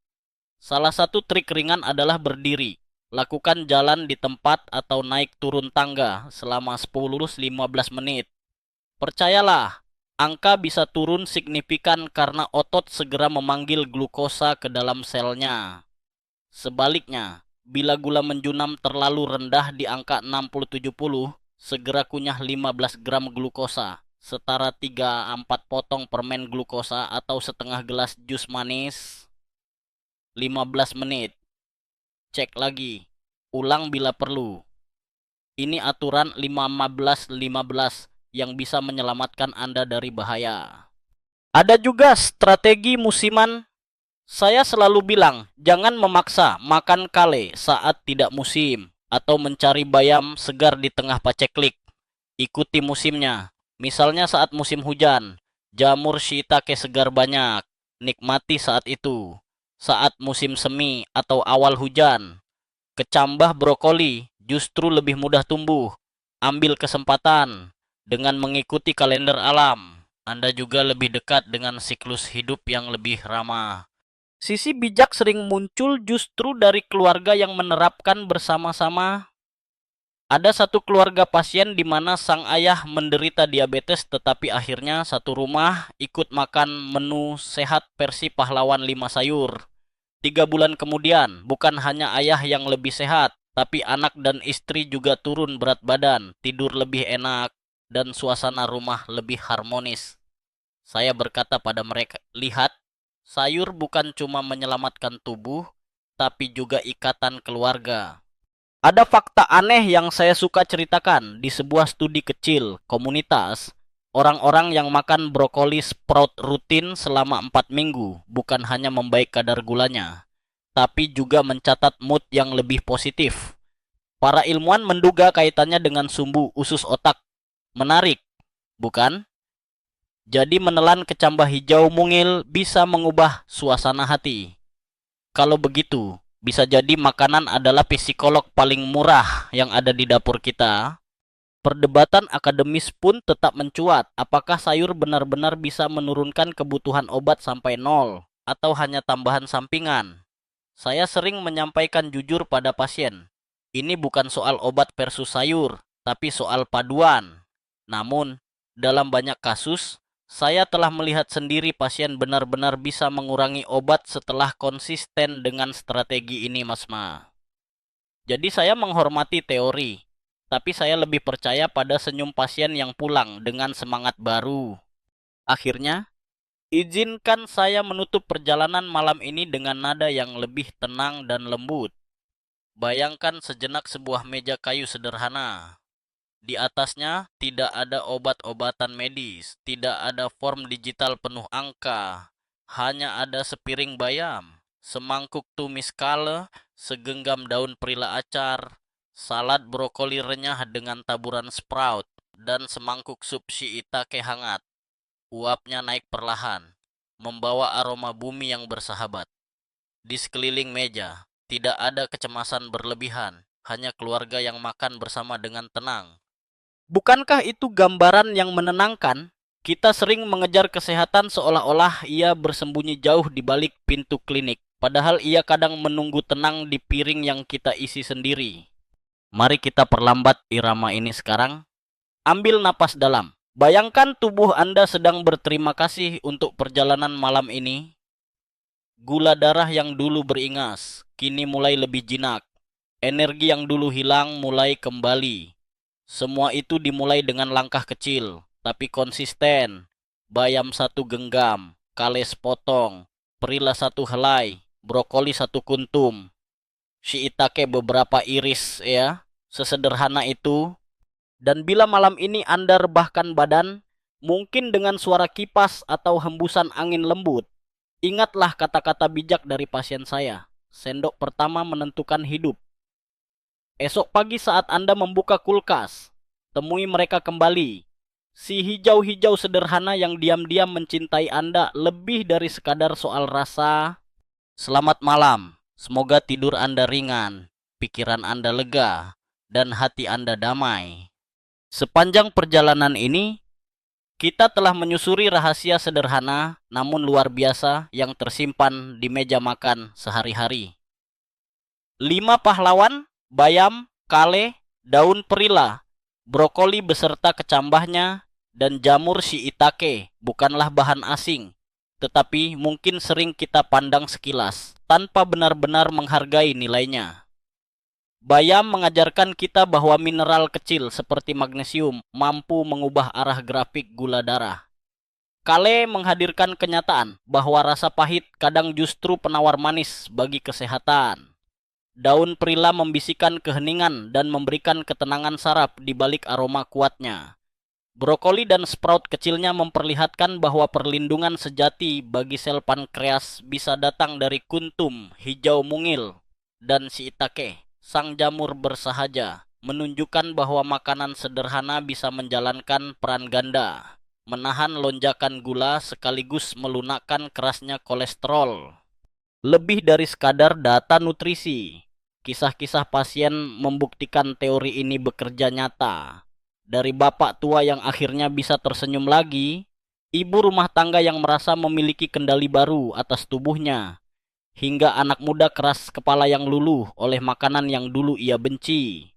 Salah satu trik ringan adalah berdiri. Lakukan jalan di tempat atau naik turun tangga selama 10-15 menit. Percayalah, angka bisa turun signifikan karena otot segera memanggil glukosa ke dalam selnya. Sebaliknya, bila gula menjunam terlalu rendah di angka 60-70, segera kunyah 15 gram glukosa, setara 3-4 potong permen glukosa atau setengah gelas jus manis. 15 menit. Cek lagi. Ulang bila perlu. Ini aturan 15-15 yang bisa menyelamatkan Anda dari bahaya. Ada juga strategi musiman. Saya selalu bilang, jangan memaksa makan kale saat tidak musim atau mencari bayam segar di tengah paceklik. Ikuti musimnya. Misalnya saat musim hujan, jamur shiitake segar banyak. Nikmati saat itu. Saat musim semi atau awal hujan, kecambah brokoli justru lebih mudah tumbuh. Ambil kesempatan dengan mengikuti kalender alam. Anda juga lebih dekat dengan siklus hidup yang lebih ramah. Sisi bijak sering muncul justru dari keluarga yang menerapkan bersama-sama. Ada satu keluarga pasien di mana sang ayah menderita diabetes tetapi akhirnya satu rumah ikut makan menu sehat versi pahlawan 5 sayur. 3 bulan kemudian, bukan hanya ayah yang lebih sehat, tapi anak dan istri juga turun berat badan, tidur lebih enak, dan suasana rumah lebih harmonis. Saya berkata pada mereka, lihat, sayur bukan cuma menyelamatkan tubuh, tapi juga ikatan keluarga. Ada fakta aneh yang saya suka ceritakan di sebuah studi kecil komunitas. Orang-orang yang makan brokoli sprout rutin selama 4 minggu bukan hanya membaik kadar gulanya, tapi juga mencatat mood yang lebih positif. Para ilmuwan menduga kaitannya dengan sumbu usus otak. Menarik, bukan? Jadi menelan kecambah hijau mungil bisa mengubah suasana hati. Kalau begitu, bisa jadi makanan adalah psikolog paling murah yang ada di dapur kita. Perdebatan akademis pun tetap mencuat. Apakah sayur benar-benar bisa menurunkan kebutuhan obat sampai nol atau hanya tambahan sampingan? Saya sering menyampaikan jujur pada pasien. Ini bukan soal obat versus sayur, tapi soal paduan. Namun, dalam banyak kasus, saya telah melihat sendiri pasien benar-benar bisa mengurangi obat setelah konsisten dengan strategi ini, Mas Ma. Jadi saya menghormati teori, tapi saya lebih percaya pada senyum pasien yang pulang dengan semangat baru. Akhirnya, izinkan saya menutup perjalanan malam ini dengan nada yang lebih tenang dan lembut. Bayangkan sejenak sebuah meja kayu sederhana. Di atasnya tidak ada obat-obatan medis, tidak ada form digital penuh angka, hanya ada sepiring bayam, semangkuk tumis kale, segenggam daun perila acar, salad brokoli renyah dengan taburan sprout, dan semangkuk sup shiitake hangat. Uapnya naik perlahan, membawa aroma bumi yang bersahabat. Di sekeliling meja, tidak ada kecemasan berlebihan, hanya keluarga yang makan bersama dengan tenang. Bukankah itu gambaran yang menenangkan? Kita sering mengejar kesehatan seolah-olah ia bersembunyi jauh di balik pintu klinik, padahal ia kadang menunggu tenang di piring yang kita isi sendiri. Mari kita perlambat irama ini sekarang. Ambil napas dalam. Bayangkan tubuh Anda sedang berterima kasih untuk perjalanan malam ini. Gula darah yang dulu beringas, kini mulai lebih jinak. Energi yang dulu hilang mulai kembali. Semua itu dimulai dengan langkah kecil, tapi konsisten. Bayam satu genggam, kale sepotong, perila satu helai, brokoli satu kuntum, shiitake beberapa iris ya. Sesederhana itu. Dan bila malam ini Anda rebahkan badan, mungkin dengan suara kipas atau hembusan angin lembut, ingatlah kata-kata bijak dari pasien saya. Sendok pertama menentukan hidup. Esok pagi saat Anda membuka kulkas, temui mereka kembali. Si hijau-hijau sederhana yang diam-diam mencintai Anda lebih dari sekadar soal rasa. Selamat malam. Semoga tidur Anda ringan, pikiran Anda lega, dan hati Anda damai. Sepanjang perjalanan ini, kita telah menyusuri rahasia sederhana namun luar biasa yang tersimpan di meja makan sehari-hari. 5 pahlawan, bayam, kale, daun perila, brokoli beserta kecambahnya, dan jamur shiitake bukanlah bahan asing, tetapi mungkin sering kita pandang sekilas, tanpa benar-benar menghargai nilainya. Bayam mengajarkan kita bahwa mineral kecil seperti magnesium mampu mengubah arah grafik gula darah. Kale menghadirkan kenyataan bahwa rasa pahit kadang justru penawar manis bagi kesehatan. Daun perila membisikkan keheningan dan memberikan ketenangan saraf di balik aroma kuatnya. Brokoli dan sprout kecilnya memperlihatkan bahwa perlindungan sejati bagi sel pankreas bisa datang dari kuntum, hijau mungil, dan shiitake. Sang jamur bersahaja, menunjukkan bahwa makanan sederhana bisa menjalankan peran ganda, menahan lonjakan gula sekaligus melunakkan kerasnya kolesterol. Lebih dari sekadar data nutrisi, kisah-kisah pasien membuktikan teori ini bekerja nyata. Dari bapak tua yang akhirnya bisa tersenyum lagi, ibu rumah tangga yang merasa memiliki kendali baru atas tubuhnya, hingga anak muda keras kepala yang luluh oleh makanan yang dulu ia benci.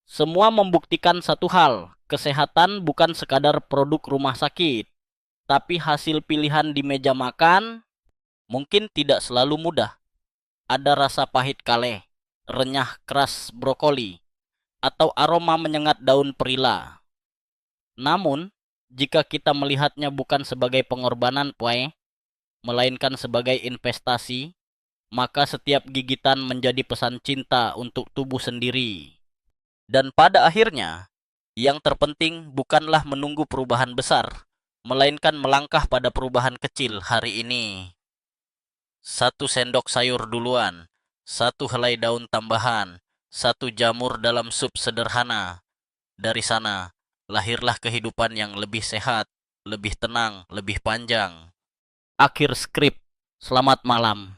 Semua membuktikan satu hal, kesehatan bukan sekadar produk rumah sakit, tapi hasil pilihan di meja makan. Mungkin tidak selalu mudah. Ada rasa pahit kale, renyah keras brokoli, atau aroma menyengat daun perila. Namun, jika kita melihatnya bukan sebagai pengorbanan, melainkan sebagai investasi, maka setiap gigitan menjadi pesan cinta untuk tubuh sendiri. Dan pada akhirnya, yang terpenting bukanlah menunggu perubahan besar, melainkan melangkah pada perubahan kecil hari ini. 1 sendok sayur duluan, 1 helai daun tambahan, 1 jamur dalam sup sederhana. Dari sana, lahirlah kehidupan yang lebih sehat, lebih tenang, lebih panjang. Akhir skrip. Selamat malam.